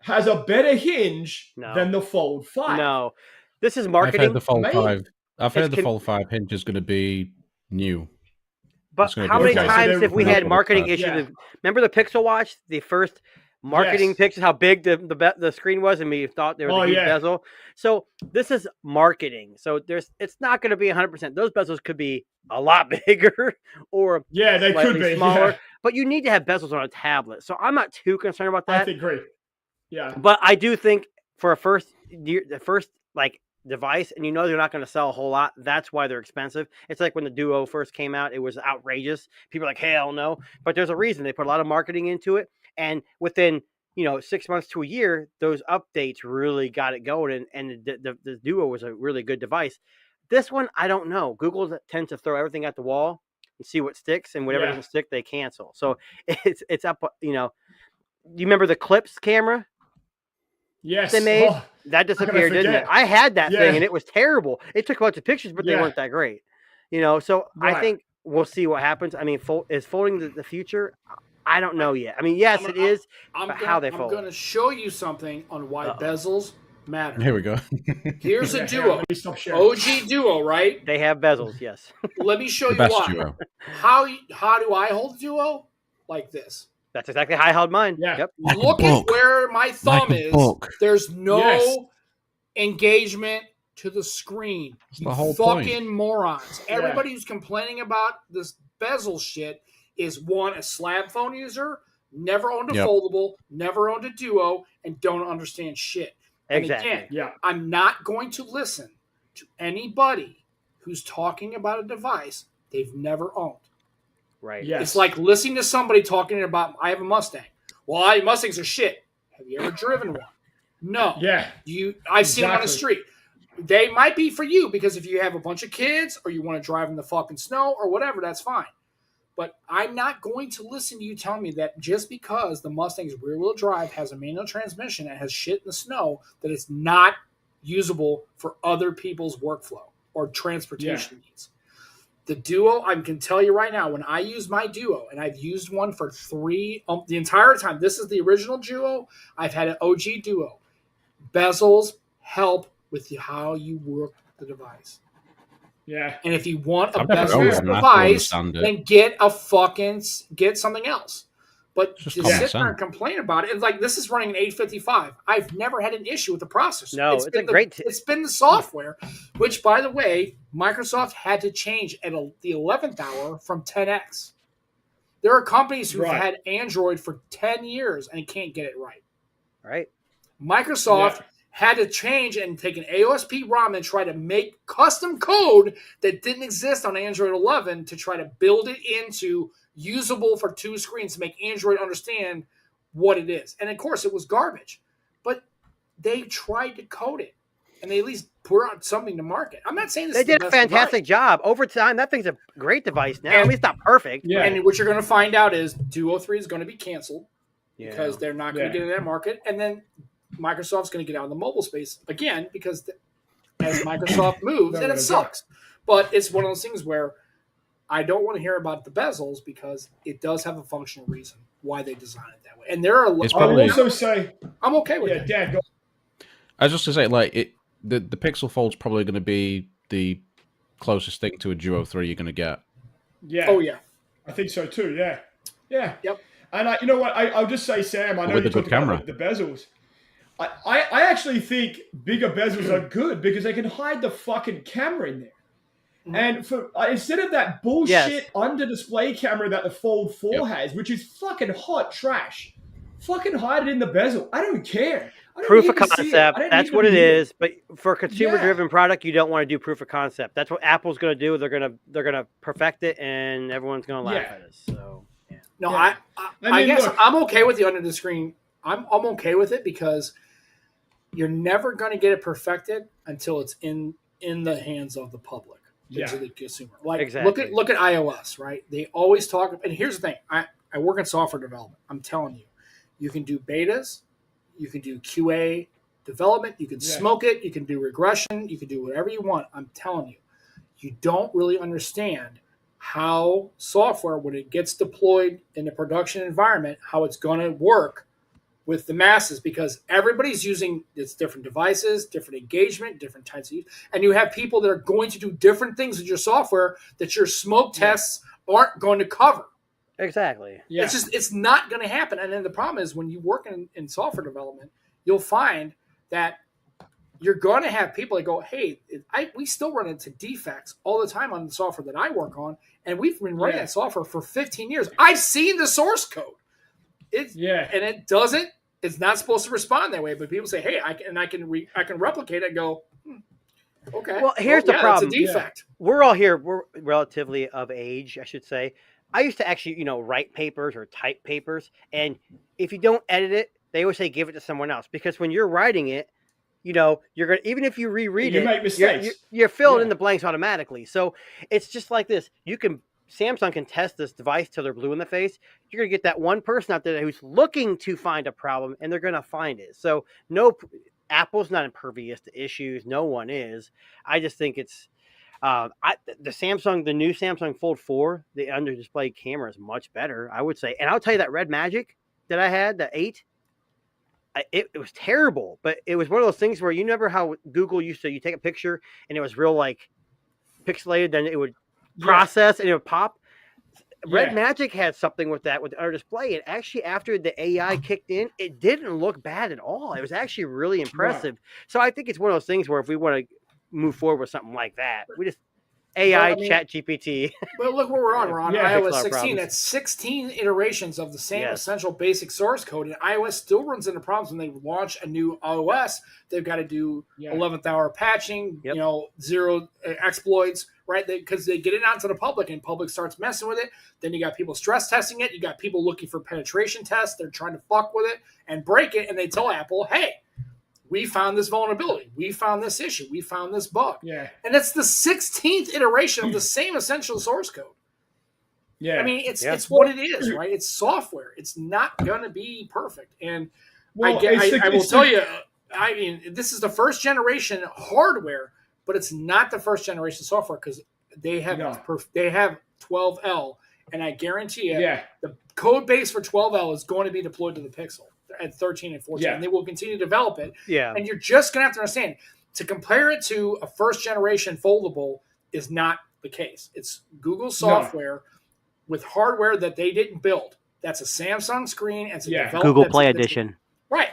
has a better hinge than the Fold 5? No. This is marketing. I've heard the Fold 5. I've heard the Fold 5 hinge is going to be new. But how many times have we had marketing issues? Remember the Pixel Watch? The first marketing pictures, how big the screen was, and we thought there was a huge bezel. So this is marketing. So it's not going to be 100%. Those bezels could be a lot bigger or they could be smaller. But you need to have bezels on a tablet. So I'm not too concerned about that. I agree. Yeah. But I do think for the first device, and they're not going to sell a whole lot. That's why they're expensive. It's like when the Duo first came out, it was outrageous. People are like, hell no. But there's a reason. They put a lot of marketing into it. And within, 6 months to a year, those updates really got it going. And the Duo was a really good device. This one, I don't know. Google tends to throw everything at the wall and see what sticks, and whatever doesn't stick, they cancel. So it's up, You remember the Clips camera? Yes. They made that disappeared, didn't it? I had that thing, and it was terrible. It took a bunch of pictures, but they weren't that great. So I think we'll see what happens. I mean, is folding the future? I don't know yet. I mean, yes, it is. But how they fold? I'm going to show you something on why bezels matter. Here we go. Here's a Duo, OG Duo, right? They have bezels, yes. Let me show you why. Duo. How do I hold Duo? Like this. That's exactly how I held mine. Yeah. Yep. Look at where my thumb is. There's no engagement to the screen. That's the whole fucking point. Morons. Everybody who's complaining about this bezel shit is a slab phone user, never owned a foldable, never owned a Duo, and don't understand shit. Exactly. And again, I'm not going to listen to anybody who's talking about a device they've never owned. Right. Yes. It's like listening to somebody talking about, I have a Mustang. Well, Mustangs are shit. Have you ever driven one? No. Yeah. I've seen them on the street. They might be for you because if you have a bunch of kids or you want to drive in the fucking snow or whatever, that's fine. But I'm not going to listen to you telling me that just because the Mustang's rear-wheel drive has a manual transmission and has shit in the snow, that it's not usable for other people's workflow or transportation needs. The Duo, I can tell you right now, when I use my Duo, and I've used one for the entire time, this is the original Duo, I've had an OG Duo. Bezels help with how you work the device. Yeah. And if you want a bezel device, then get something else. But to sit there and complain about it, it's like this is running an 855. I've never had an issue with the processor. No, it's it's been the software, which, by the way, Microsoft had to change at the 11th hour from 10x. There are companies who've had Android for 10 years and can't get it right. Right. Microsoft had to change and take an AOSP ROM and try to make custom code that didn't exist on Android 11 to try to build it into usable for two screens to make Android understand what it is. And of course, it was garbage. But they tried to code it. And they at least put out something to market. I'm not saying this they did a fantastic job. Over time, that thing's a great device now. I mean, it's not perfect. Yeah. And what you're going to find out is Duo 3 is going to be canceled because they're not going to get in that market. And then Microsoft's going to get out of the mobile space again because as Microsoft moves, and it sucks. But it's one of those things where I don't want to hear about the bezels because it does have a functional reason why they design it that way. And there are I'm okay with it. Dan, go. I was just going to say, like, the Pixel Fold's probably going to be the closest thing to a Duo 3 you're going to get. Yeah. Oh, yeah. I think so, too. Yeah. Yeah. Yep. And you know what? I'll just say, Sam, I know you talked about the bezels. I actually think bigger bezels are good because they can hide the fucking camera in there. Mm-hmm. And for instead of that bullshit under display camera that the Fold 4 has, which is fucking hot trash, fucking hide it in the bezel. I don't care. Proof of concept. That's what it is. But for a consumer-driven product, you don't want to do proof of concept. That's what Apple's going to do. They're gonna perfect it, and everyone's going to laugh at us. So no, I guess I'm okay with the under the screen. I'm okay with it because you're never going to get it perfected until it's in the hands of the public. To the consumer. Like look at iOS, right? They always talk, and here's the thing. I work in software development. I'm telling you, you can do betas, you can do QA development, you can smoke it, you can do regression, you can do whatever you want. I'm telling you, you don't really understand how software, when it gets deployed in the production environment, how it's going to work with the masses, because everybody's using its different devices, different engagement, different types of use, and you have people that are going to do different things with your software that your smoke tests aren't going to cover. Exactly. Yeah. It's not going to happen. And then the problem is when you work in software development, you'll find that you're going to have people that go, hey, we still run into defects all the time on the software that I work on, and we've been running that software for 15 years. I've seen the source code. And it doesn't. It's not supposed to respond that way, but people say, "Hey, I can replicate it." And go, okay. Well, here's the problem. It's a defect. We're all here. We're relatively of age, I should say. I used to actually, write papers or type papers, and if you don't edit it, they always say give it to someone else, because when you're writing it, you're gonna, even if you reread you make mistakes. You're filling in the blanks automatically. So it's just like this. Samsung can test this device till they're blue in the face. You're going to get that one person out there who's looking to find a problem, and they're going to find it. So Apple's not impervious to issues. No one is. I just think it's the new Samsung Fold 4, the under display camera is much better, I would say. And I'll tell you that Red Magic that I had, the 8, it was terrible, but it was one of those things where you remember how Google used to, you take a picture and it was real like pixelated, then it would process and it would pop. Red Magic had something with that with the under display, and actually after the AI kicked in, it didn't look bad at all. It was actually really impressive. So I think it's one of those things where if we want to move forward with something like that, we just Chat GPT. But look where we're on. We're on iOS 16. That's 16 iterations of the same essential basic source code, and iOS still runs into problems when they launch a new OS. They've got to do 11th hour patching, zero exploits, right? Because they get it out to the public, and public starts messing with it. Then you got people stress testing it. You got people looking for penetration tests. They're trying to fuck with it and break it, and they tell Apple, hey, we found this vulnerability. We found this issue. We found this bug. Yeah. And it's the 16th iteration of the same essential source code. Yeah. I mean, it's what it is, right? It's software. It's not going to be perfect. And I will tell you, I mean, this is the first generation hardware, but it's not the first generation software, because they have 12L. And I guarantee you, the code base for 12L is going to be deployed to the Pixel at 13 and 14, and they will continue to develop it. Yeah. And you're just going to have to understand, to compare it to a first-generation foldable is not the case. It's Google software with hardware that they didn't build. That's a Samsung screen. And Google Play Edition. Right.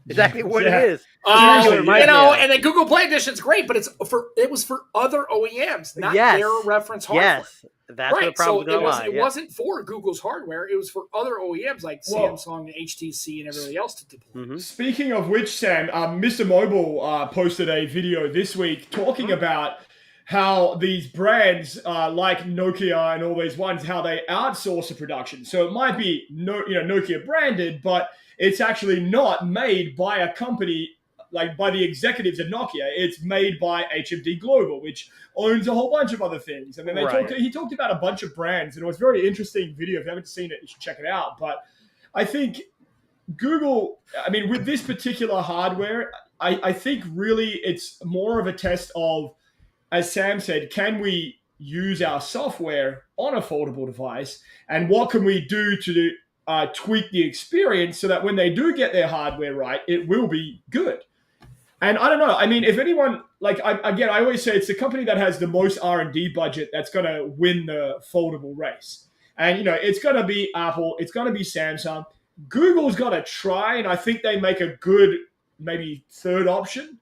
Exactly what it is. And the Google Play Edition is great, but it was for other OEMs, not their reference hardware. Yes. That's what the problem it wasn't for Google's hardware. It was for other OEMs like Samsung and HTC and everybody else to deploy. Mm-hmm. Speaking of which, Sam, Mr. Mobile posted a video this week talking about how these brands like Nokia and all these ones, how they outsource the production. So it might be Nokia branded, but it's actually not made by a company, like by the executives at Nokia. It's made by HMD Global, which owns a whole bunch of other things. And then he talked about a bunch of brands, and it was a very interesting video. If you haven't seen it, you should check it out. But I think Google, with this particular hardware, I think really it's more of a test of, as Sam said, can we use our software on a foldable device, and what can we do to tweak the experience so that when they do get their hardware right, it will be good. And I don't know. I mean, if anyone, I always say it's the company that has the most R&D budget that's going to win the foldable race. And, it's going to be Apple. It's going to be Samsung. Google's got to try, and I think they make a good, maybe third option.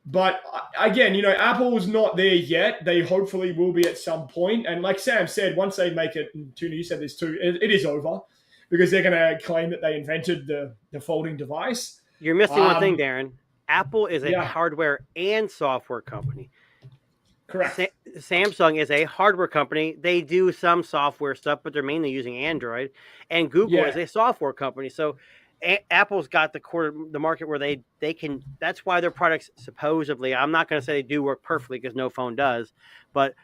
But again, Apple's not there yet. They hopefully will be at some point. And like Sam said, once they make it, and Tuna, you said this too, it is over, because they're going to claim that they invented the folding device. You're missing one thing, Darren. Apple is a hardware and software company. Correct. Samsung is a hardware company. They do some software stuff, but they're mainly using Android. And Google is a software company. So Apple's got the market where they can. That's why their products supposedly, I'm not going to say they do work perfectly, because no phone does. But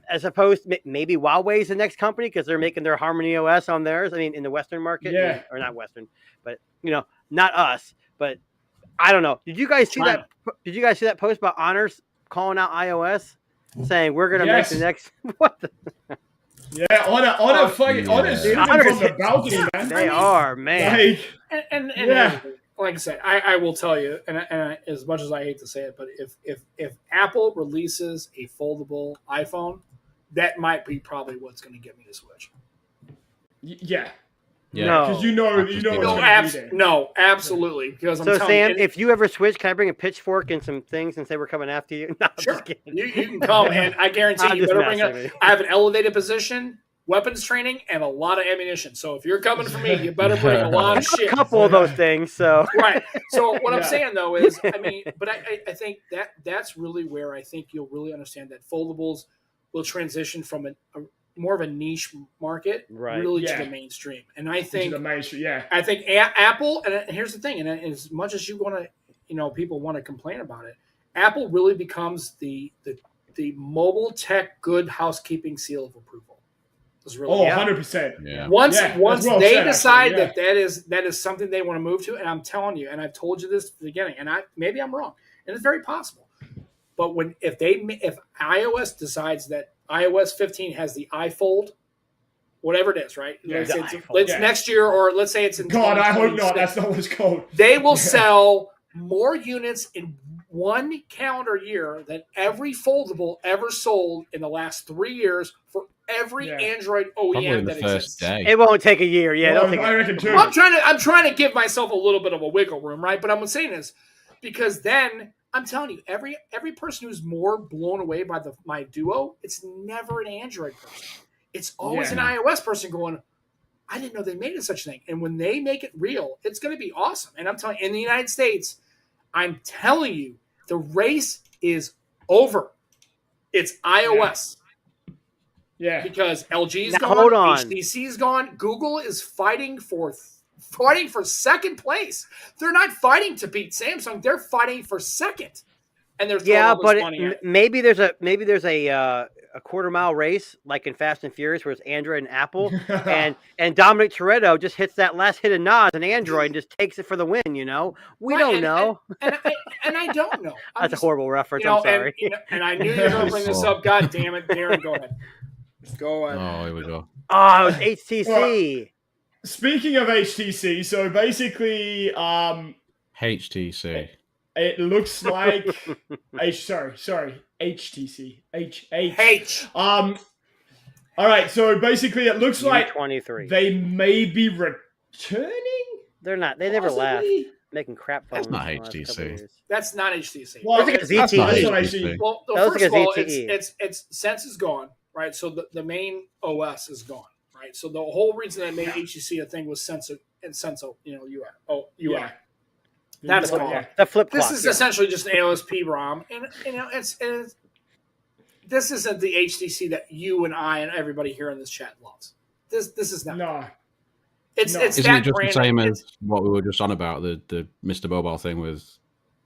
as opposed to maybe Huawei's the next company, because they're making their Harmony OS on theirs. In the Western market, or not Western, but not us. But I don't know. Did you guys see that? Did you guys see that post about Honors calling out iOS, saying we're going to make the next? What? Yeah, on a zooming from the balcony, man. They are, man. And like I said, I will tell you, and as much as I hate to say it, but if Apple releases a foldable iPhone, that might be probably what's going to get me to switch. Yeah. No, because you know no, absolutely. Because so Sam, if you ever switch, can I bring a pitchfork and some things and say we're coming after you? No, sure, you can come, and I guarantee you better bring I have an elevated position, weapons training, and a lot of ammunition. So if you're coming for me, you better bring a lot of shit. A couple of those things. So right. So what I'm saying though is, but I think that's really where I think you'll really understand that foldables will transition from more of a niche market, really to the mainstream. And I think I think Apple, and here's the thing, and as much as you want to, people want to complain about it, Apple really becomes the mobile tech good housekeeping seal of approval. Really 100%. Yeah. Once they decide that is something they want to move to, and I'm telling you, and I've told you this at the beginning, and maybe I'm wrong, and it's very possible. But if iOS decides that iOS 15 has the iFold, whatever it is, right? Yeah, it's next year, or let's say it's in God, I hope not. That's not what it's called. They will sell more units in one calendar year than every foldable ever sold in the last 3 years for every Android OEM that exists. Day. It won't take a year. Yeah, I reckon too. I'm trying to give myself a little bit of a wiggle room, right? But I'm saying this because then I'm telling you, every person who's more blown away by my Duo, it's never an Android person. It's always an iOS person going, I didn't know they made such a thing. And when they make it real, it's going to be awesome. And I'm telling you, in the United States, I'm telling you, the race is over. It's iOS. Yeah. Because LG's now, gone, hold on. HTC's gone, Google is fighting for second place. They're not fighting to beat Samsung. They're fighting for second. And they're throwing all this money at maybe there's a quarter-mile race like in Fast and Furious where it's Android and Apple, and Dominic Toretto just hits that last hit of Nas and Android and just takes it for the win. We don't know. And I don't know. That's a horrible reference. I'm sorry. And I knew you were going to bring this up. God damn it, Darren, go ahead. Go ahead. Oh, here we go. Oh, it was HTC. Speaking of HTC, so basically, HTC. It looks like HTC. H. All right, so basically, it looks like 23. They may be returning. They're not. They never left. Making crap phones. That's not HTC. That's not HTC. Well, that's not HTC. Well, first of all, it's Sense is gone, right? So the main OS is gone, right? So the whole reason I made HTC a thing was Sense and Senso, UI. Yeah. That is gone. The flip This is essentially just an AOSP ROM, and it's this isn't the HTC that you and I and everybody here in this chat loves. This is not. No. It's Isn't that it just brand, the same as what we were just on about the Mr. Mobile thing with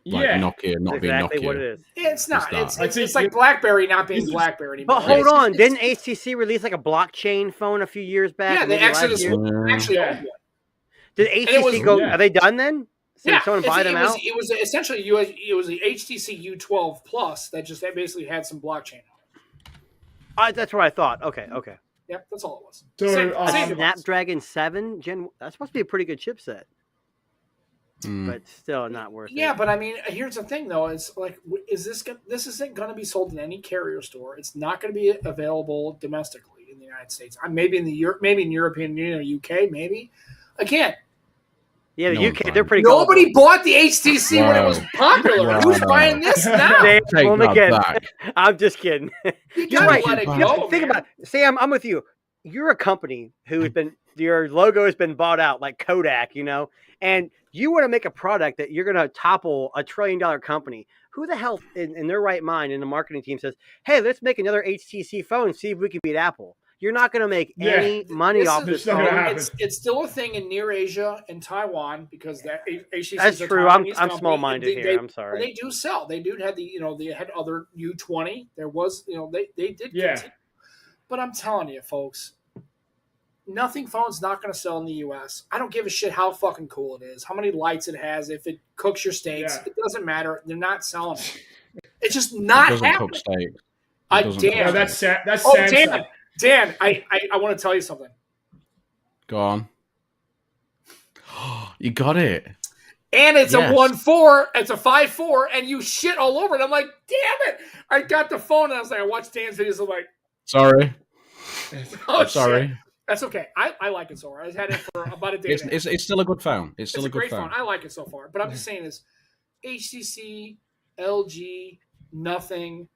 Nokia not being Nokia? What it is. It's not. It's like BlackBerry not being BlackBerry anymore. But hold on, didn't HTC release like a blockchain phone a few years back? Yeah, the Exodus actually owned one. Did HTC go? Are they done then? Someone buy them out? It was essentially it was the HTC U12 Plus that basically had some blockchain on it. That's what I thought. Okay. Yep, that's all it was. So, Snapdragon 7 Gen. That's supposed to be a pretty good chipset, but still not worth it. Yeah, but I mean, here's the thing though: it's like, this isn't going to be sold in any carrier store. It's not going to be available domestically in the United States. Maybe in European Union or UK, maybe. Again. Yeah, the UK, they're pretty Nobody bought the HTC when it was popular. Who's buying this now? I'm just kidding. You're right. Let it go, think about it. Sam, I'm with you. You're a company who's your logo has been bought out like Kodak, and you want to make a product that you're going to topple $1 trillion company. Who the hell in their right mind in the marketing team says, hey, let's make another HTC phone, see if we can beat Apple? You're not going to make any money off this phone. It's still a thing in near Asia and Taiwan because HTC. That's true. I'm small-minded here. I'm sorry. They do sell. They do have they had other U20. There was they did. Yeah. Continue. But I'm telling you, folks, nothing phone's not going to sell in the U.S. I don't give a shit how fucking cool it is, how many lights it has, if it cooks your steaks. Yeah. It doesn't matter. They're not selling it. It's just not happening. Cook steak. Damn. That's Samsung. Dan, I want to tell you something. Go on. You got it. And it's a 1.4, it's a 5.4, and you shit all over it. I'm like, damn it! I got the phone and I was like, I watched Dan's videos. I'm like, sorry. Oh, sorry. Shit. That's okay. I like it so far. I've had it for about a day. It's still a good phone. It's still a good great phone. I like it so far. But I'm just saying is HTC, LG, nothing.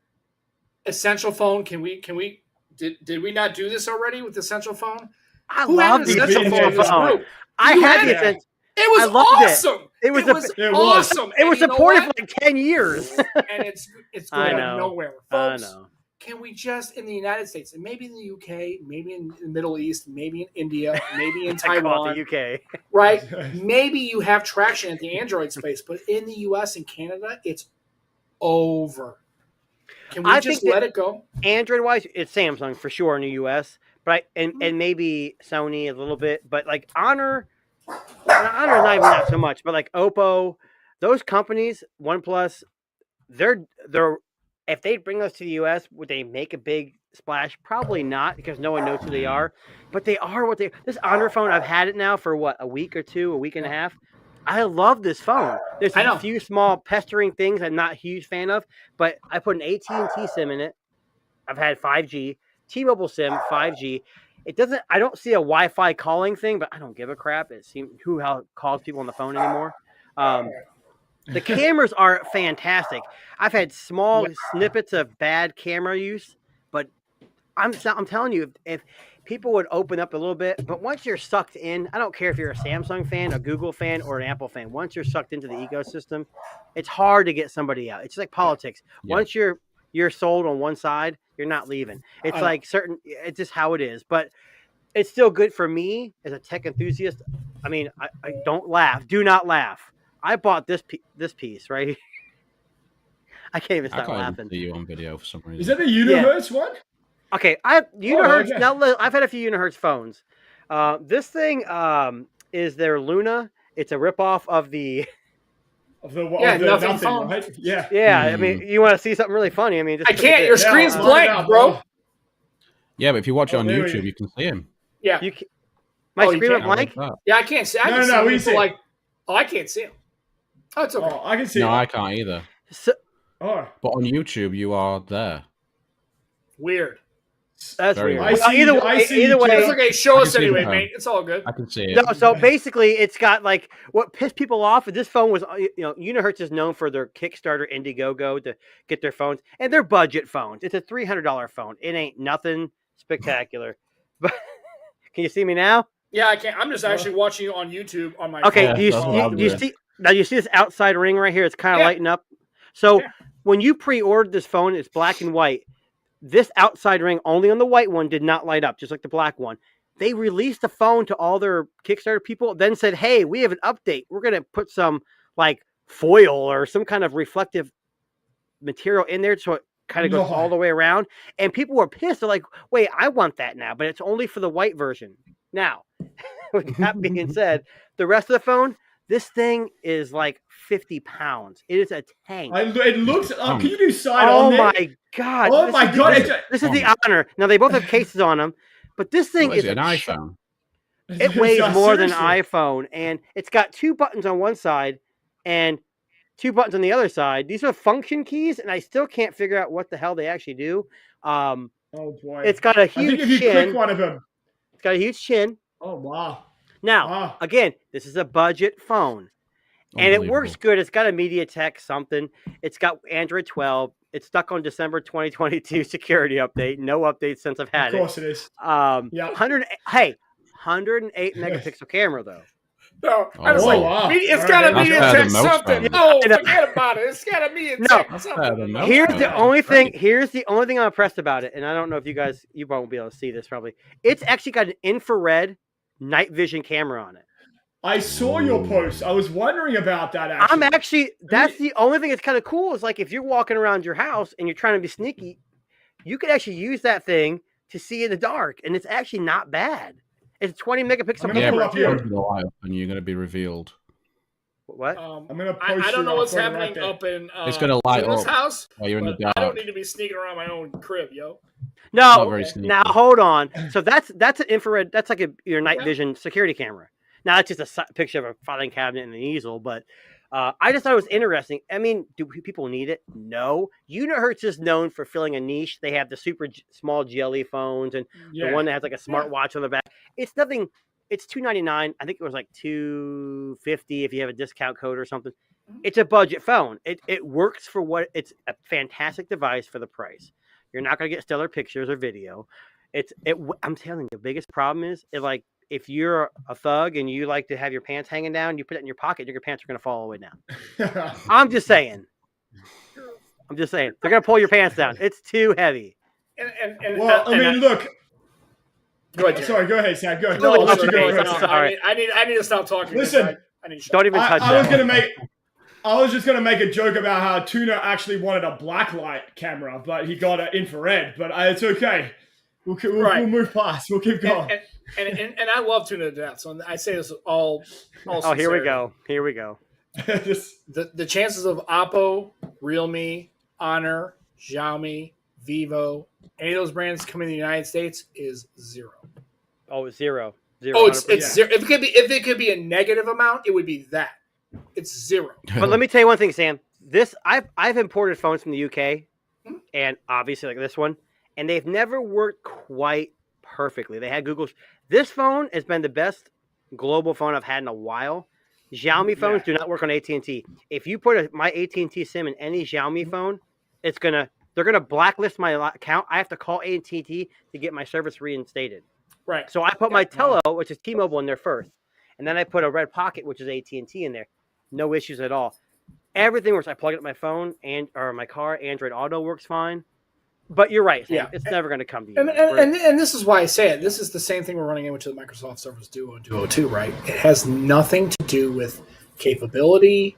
Essential phone. Did we not do this already with the Essential phone? I love the Essential phone. I had the Essential. It was awesome. It was awesome. It was supported for like 10 years. And it's going nowhere. Folks, I know. Can we just, in the United States, and maybe in the UK, maybe in the Middle East, maybe in India, maybe in Taiwan, the UK, right? Maybe you have traction at the Android space, but in the US and Canada, it's over. Can we just let it go? Android-wise, it's Samsung for sure in the US, but and maybe Sony a little bit, but like Honor's not even that so much, but like Oppo, those companies, OnePlus, they're if they bring us to the US, would they make a big splash? Probably not, because no one knows who they are. But they are what they. This Honor phone, I've had it now for a week or two, a week and a half. I love this phone. There's a few small pestering things I'm not a huge fan of, but I put an AT&T SIM in it. I've had 5G, T-Mobile SIM, 5G. It doesn't. I don't see a Wi-Fi calling thing, but I don't give a crap. It seems who calls people on the phone anymore. The cameras are fantastic. I've had small snippets of bad camera use, but I'm telling you, if people would open up a little bit, but once you're sucked in, I don't care if you're a Samsung fan, a Google fan, or an Apple fan. Once you're sucked into the ecosystem, it's hard to get somebody out. It's like politics. Yeah. Once you're sold on one side, you're not leaving. It's like it's just how it is. But it's still good for me as a tech enthusiast. I mean, I don't laugh. Do not laugh. I bought this piece right here. I can't even stop laughing. See you on video for some reason. Is that the Unihertz one? Okay, Unihertz. Okay. Now I've had a few Unihertz phones. This thing is their Luna. It's a ripoff of the nothing phone. Right? Yeah. Yeah. I mean, you want to see something really funny? I mean, I can't. Your screen's blank, bro. Yeah, but if you watch it on YouTube, you can see him. Yeah. My screen went blank. Yeah, I can't see. We see. I can't see him. Oh, it's okay. I can see. No, I can't either. But on YouTube, you are there. Weird. That's Very weird. well. Either way, it's okay. Show us anyway, mate. It's all good. I can see it. No, so basically, it's got like what pissed people off. This phone was, Unihertz is known for their Kickstarter, Indiegogo to get their phones, and they're budget phones. It's a $300 phone. It ain't nothing spectacular. But can you see me now? Yeah, I can. I'm just actually watching you on YouTube on my. Okay, phone. do you see? Now you see this outside ring right here? It's kind of lighting up. So when you pre-ordered this phone, it's black and white. This outside ring, only on the white one, did not light up, just like the black one. They released the phone to all their Kickstarter people, then said, "Hey, we have an update. We're going to put some like foil or some kind of reflective material in there, so it kind of goes all the way around." And people were pissed. They're like, "Wait, I want that now, but it's only for the white version." Now, with that being said, the rest of the phone. This thing is like 50 pounds. It is a tank. It looks. Can you do side on there? Oh my god! Oh my god! This is the Honor. Now they both have cases on them, but this thing is an iPhone. It weighs more than an iPhone, and it's got 2 buttons on one side and 2 buttons on the other side. These are function keys, and I still can't figure out what the hell they actually do. Oh boy! It's got a huge chin. I think if you click one of them, it's got a huge chin. Oh wow! Now, again, this is a budget phone, and it works good. It's got a MediaTek something. It's got Android 12. It's stuck on December 2022 security update. No updates since I've had it. Of course it is. 108 megapixel camera, though. No, I was it's got a MediaTek something. No, forget about it. It's got a MediaTek something. Here's the only thing. Here's the only thing I'm impressed about it, and I don't know if you won't be able to see this probably. It's actually got an infrared night vision camera on it. I saw your post. I was wondering about that. That's the only thing that's kind of cool is like if you're walking around your house and you're trying to be sneaky, you could actually use that thing to see in the dark, and it's actually not bad. It's a 20 megapixel camera. And you're going to be revealed. What? I'm gonna post I don't know what's happening up in it's going to light this up house. While you're in the dark. I don't need to be sneaking around my own crib, yo. No, now hold on. So that's an infrared. That's like your night vision security camera. Now it's just a picture of a filing cabinet and an easel, but I just thought it was interesting. I mean, do people need it? No. Unihertz is known for filling a niche. They have the super small GLE phones and the one that has like a smartwatch on the back. It's nothing. It's $299. I think it was like $250 if you have a discount code or something. It's a budget phone. It works for what it's a fantastic device for the price. You're not going to get stellar pictures or video. I'm telling you, the biggest problem is like if you're a thug and you like to have your pants hanging down, you put it in your pocket, your pants are going to fall all the way down. I'm just saying. They're going to pull your pants down. It's too heavy. Look. Go ahead. Sorry, go ahead, Sam. Go ahead. No, I need to stop talking. Listen, don't even touch that. I was just going to make a joke about how Tuna actually wanted a blacklight camera, but he got an infrared. But it's okay. We'll move past. We'll keep going. And I love Tuna to death. So I say this all oh, here we go. The chances of Oppo, Realme, Honor, Xiaomi, Vivo, any of those brands coming to the United States is zero. Oh, it's zero. Oh, it's zero. If it could be a negative amount, it would be that. It's zero. But let me tell you one thing, Sam. I've imported phones from the UK, and obviously like this one, and they've never worked quite perfectly. They had Google's. This phone has been the best global phone I've had in a while. Xiaomi phones do not work on AT&T. If you put my AT&T SIM in any Xiaomi phone, they're gonna blacklist my account. I have to call AT&T to get my service reinstated. Right. So I put my Tello, which is T-Mobile, in there first, and then I put a Red Pocket, which is AT&T, in there. No issues at all. Everything works. I plug it in my phone or my car. Android Auto works fine. But you're right, Sam. It's never going to come to you. And this is why I say it. This is the same thing we're running into the Microsoft Surface Duo and Duo 2, right? It has nothing to do with capability,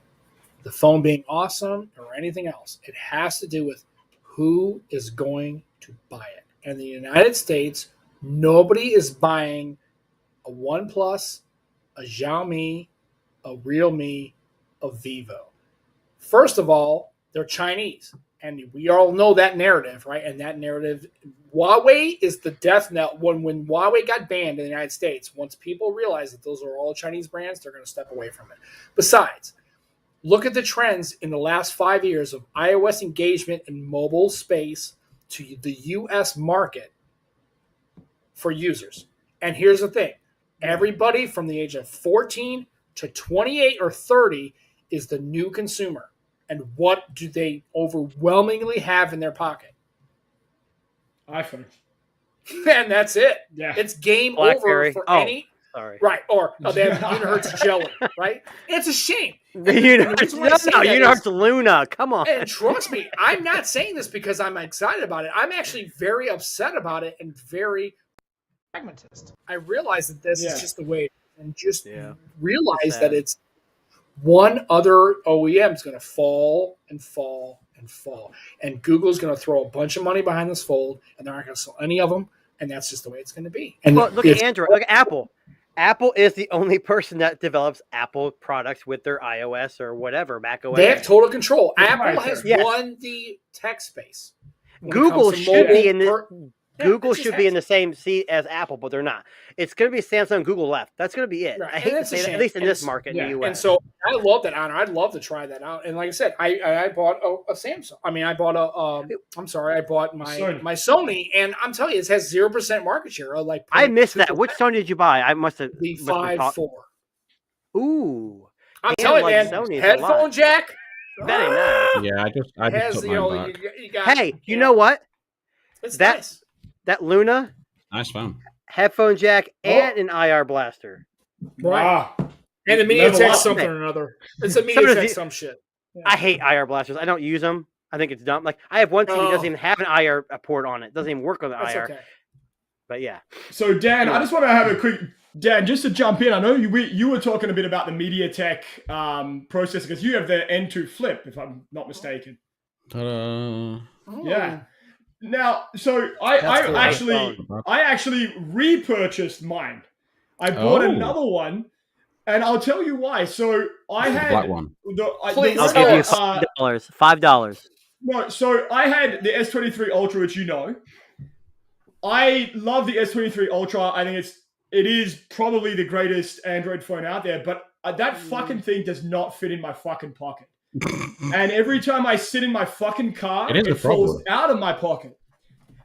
the phone being awesome, or anything else. It has to do with who is going to buy it. And in the United States, nobody is buying a OnePlus, a Xiaomi, a Realme, a Vivo. First of all, they're Chinese. And we all know that narrative, right? And that narrative, Huawei is the death knell. When Huawei got banned in the United States, once people realize that those are all Chinese brands, they're going to step away from it. Besides, look at the trends in the last 5 years of iOS engagement in mobile space to the U.S. market for users. And here's the thing. Everybody from the age of 14 to 28 or 30 is the new consumer. And what do they overwhelmingly have in their pocket? iPhone. And that's it. Yeah. It's game BlackBerry. over for any. Sorry. Right. Or they have Unihertz Jelly, right? It's a shame. Unihertz Luna. Come on. And trust me, I'm not saying this because I'm excited about it. I'm actually very upset about it and very pragmatist. I realize that this is just the way, and just realize that it's one other OEM is going to fall and fall and fall. And Google's going to throw a bunch of money behind this fold, and they're not going to sell any of them, and that's just the way it's going to be. And look at Android. Look at Apple. Apple is the only person that develops Apple products with their iOS or whatever, Mac OS. They have total control. Apple has won the tech space. Google should be in the Google should be in the same seat as Apple, but they're not. It's going to be Samsung, Google left. That's going to be it. Right. I hate to say that, at least in this market in the U.S. And so I love that Honor. I'd love to try that out. And like I said, I bought a Samsung. I mean, I bought I bought my Sony, and I'm telling you, it has 0% market share. I missed that. Which Sony did you buy? I must have the 5.4. Ooh, I'm telling you, man. Sony headphone jack. Very nice. Yeah, I just took mine back. Hey, you know what? It's nice. That Luna, nice phone, headphone jack, and an IR blaster. Wow. And a MediaTek something or another. It's a MediaTek some shit. Yeah. I hate IR blasters. I don't use them. I think it's dumb. Like I have one TV that doesn't even have an IR port on it. It doesn't even work on the IR. Okay. But yeah. So Dan, I just want to have a quick just to jump in. I know you were talking a bit about the MediaTek processor because you have the N2 Flip, if I'm not mistaken. Yeah. Now, so I actually repurchased mine. I bought another one, and I'll tell you why. So I had black one. I'll give you $5. $5. No, so I had the S23 Ultra, which you know, I love the S23 Ultra. I think it is probably the greatest Android phone out there, but that fucking thing does not fit in my fucking pocket. And every time I sit in my fucking car, it falls out of my pocket.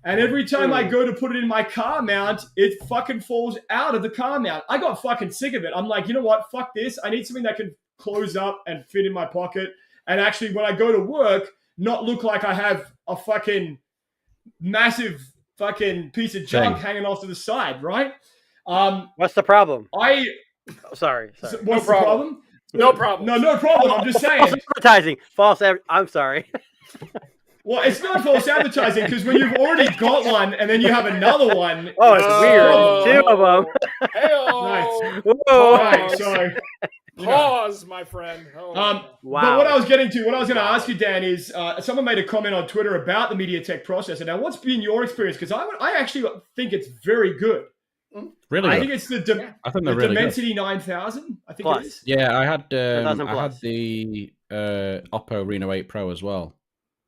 And every time I go to put it in my car mount, it fucking falls out of the car mount. I got fucking sick of it. I'm like, you know what? Fuck this. I need something that can close up and fit in my pocket. And actually, when I go to work, not look like I have a fucking massive fucking piece of junk hanging off to the side, right? What's the problem? Sorry. What's no the problem? No problem. No problem. I'm just saying. False advertising. I'm sorry. Well, it's not false advertising because when you've already got one and then you have another one. Oh, it's weird. Two of them. Nice. Whoa. Right, so, Pause, my friend. Wow. But what I was going to ask you, Dan, is someone made a comment on Twitter about the MediaTek processor. Now, what's been your experience? Because I actually think it's very good. Really? I think it's the Dimensity 9000. I think Plus. it is. Yeah, I had the Oppo Reno 8 Pro as well.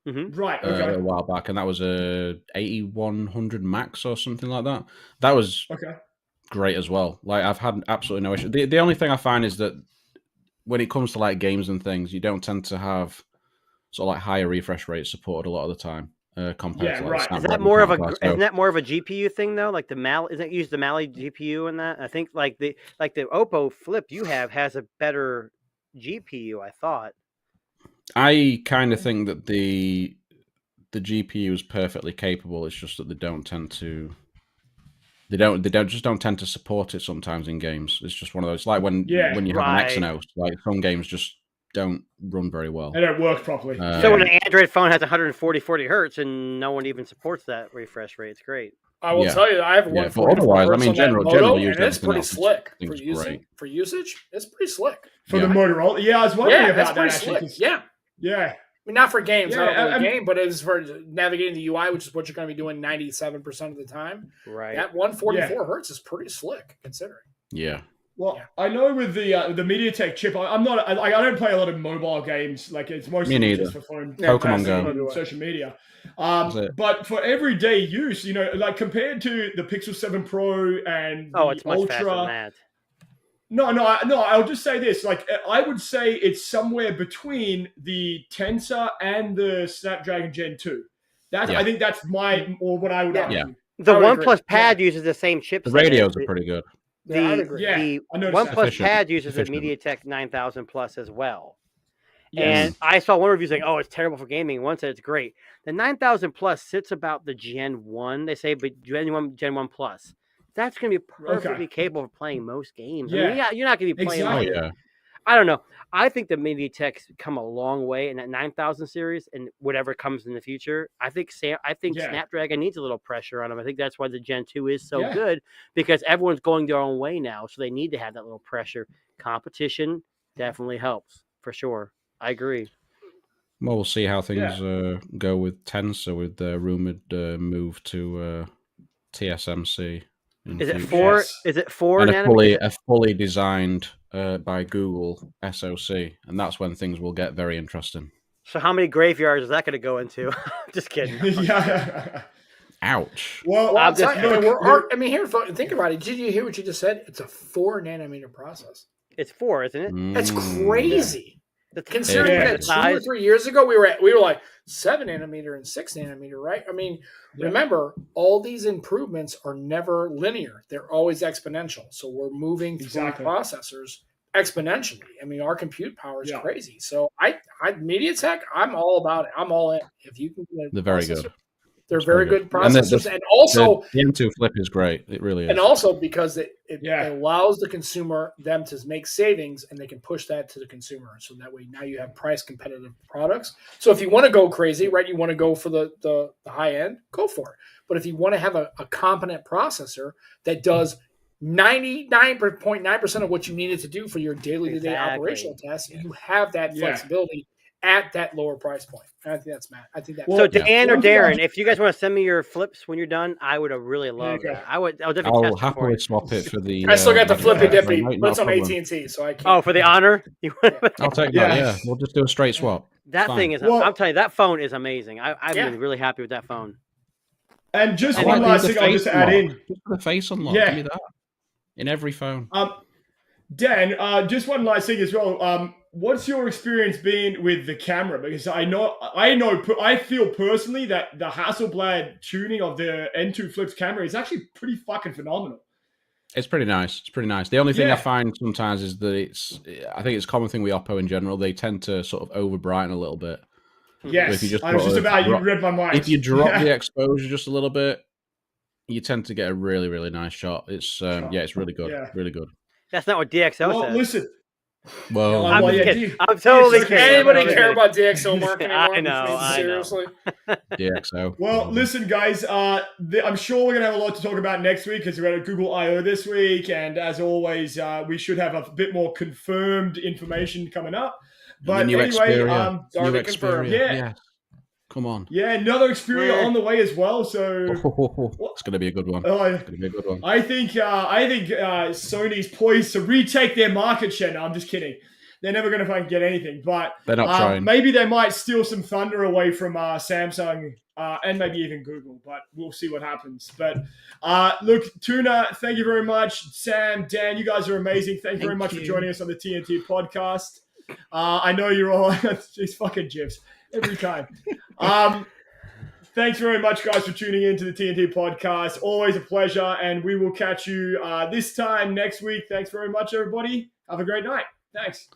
Mm-hmm. Right, okay. A while back, and that was a 8100 Max or something like that. That was great as well. Like, I've had absolutely no issue. The only thing I find is that when it comes to like games and things, you don't tend to have sort of like higher refresh rates supported a lot of the time compared to like Is that more of isn't that more of a GPU thing though? Like isn't it use the Mali GPU in that? I think like the Oppo Flip you have has a better GPU. I thought. I kind of think that the GPU is perfectly capable. It's just that they don't tend to tend to support it sometimes in games. It's just one of those like when you have an Exynos, like some games just don't run very well. They don't work properly. So when an Android phone has 140 hertz and no one even supports that refresh rate, it's great. I will tell you, I have one. But otherwise, I mean, generally, and it's pretty slick for usage. It's pretty slick for the Motorola. Yeah, I was wondering about that. Actually, yeah. I mean, not for games, not really game, but it's for navigating the UI, which is what you're going to be doing 97% of the time. Right. That 144 hertz is pretty slick, considering. Yeah. Well, I know with the MediaTek chip, I don't play a lot of mobile games. Like it's mostly just for phone, Pokemon Go, social media. But for everyday use, you know, like compared to the Pixel 7 Pro and it's much Ultra, faster than that. No. I'll just say this: like, I would say it's somewhere between the Tensor and the Snapdragon Gen 2. I think that's what I would argue. Yeah. The OnePlus Pad uses the same chip. The radios are pretty good. The OnePlus Pad uses a MediaTek 9000 Plus as well. Yes. And I saw one review saying, "Oh, it's terrible for gaming." One said it's great. The 9000 Plus sits about the Gen 1. They say, but Gen 1 Plus. That's going to be perfectly capable of playing most games. Yeah. I mean, you're not going to be playing. Exactly. I don't know. I think the MediaTek's come a long way in that 9000 series and whatever comes in the future. I think Snapdragon needs a little pressure on them. I think that's why the Gen 2 is so good because everyone's going their own way now. So they need to have that little pressure. Competition definitely helps for sure. I agree. Well, we'll see how things go with Tensor with the rumored move to TSMC. Is it 4? Yes. Is it 4 and nanometers? A fully designed by Google SoC, and that's when things will get very interesting. So how many graveyards is that going to go into? Just kidding. Ouch. Well, here, think about it. Did you hear what you just said? It's a 4 nanometer process. It's 4, isn't it? That's crazy. Yeah. Considering that 2 or 3 years ago we were like 7 nanometer and 6 nanometer, right? I mean, remember, all these improvements are never linear; they're always exponential. So we're moving through processors exponentially. I mean, our compute power is crazy. So I MediaTek, I'm all about it. I'm all in. If you can, they're very good. They're very good processors, and also the M2 Flip is great. It really is, and also because it allows the consumer them to make savings, and they can push that to the consumer. So that way, now you have price competitive products. So if you want to go crazy, right, you want to go for the high end, go for it. But if you want to have a competent processor that does 99.9% of what you need it to do for your daily to day operational tasks, you have that flexibility at that lower price point. And I think that's Matt. I think that. So Dan or Darren, if you guys want to send me your flips when you're done, I would have really loved that. I'll definitely I'll happily swap it for the. I still got the flippy dippy, but it's on AT&T, so I can't. Oh, for the Honor? I'll take that. Yeah, we'll just do a straight swap. That thing is. I'm telling you, that phone is amazing. I've been really happy with that phone. And just one last thing I'll just add in. Just the face unlock. Give me that. In every phone. Dan, just one last thing as well. What's your experience been with the camera? Because I feel personally that the Hasselblad tuning of the N2 Flip's camera is actually pretty fucking phenomenal. It's pretty nice. The only thing I find sometimes is that I think it's a common thing with Oppo in general. They tend to sort of over brighten a little bit. Yes, you read my mind. If you drop the exposure just a little bit, you tend to get a really, really nice shot. It's it's really good. Yeah. Really good. That's not what DxO says. Listen. Well, I'm kidding. I'm totally kidding. Anybody care about DxO marketing? I know. Seriously. DxO. Well, listen, guys. I'm sure we're gonna have a lot to talk about next week because we're at Google I/O this week, and as always, we should have a bit more confirmed information coming up. But anyway, already confirmed. Yeah. Come on. Yeah, another Xperia on the way as well. So it's going to be a good one. I think Sony's poised to retake their market share. No, I'm just kidding. They're never going to fucking get anything. But they're not trying. Maybe they might steal some thunder away from Samsung and maybe even Google. But we'll see what happens. But look, Tuna, thank you very much. Sam, Dan, you guys are amazing. Thank you very much for joining us on the TNT podcast. I know you're all these fucking GIFs every time. Thanks very much, guys, for tuning in to the TNT podcast. Always a pleasure, and we will catch you this time next week. Thanks very much, everybody. Have a great night. Thanks.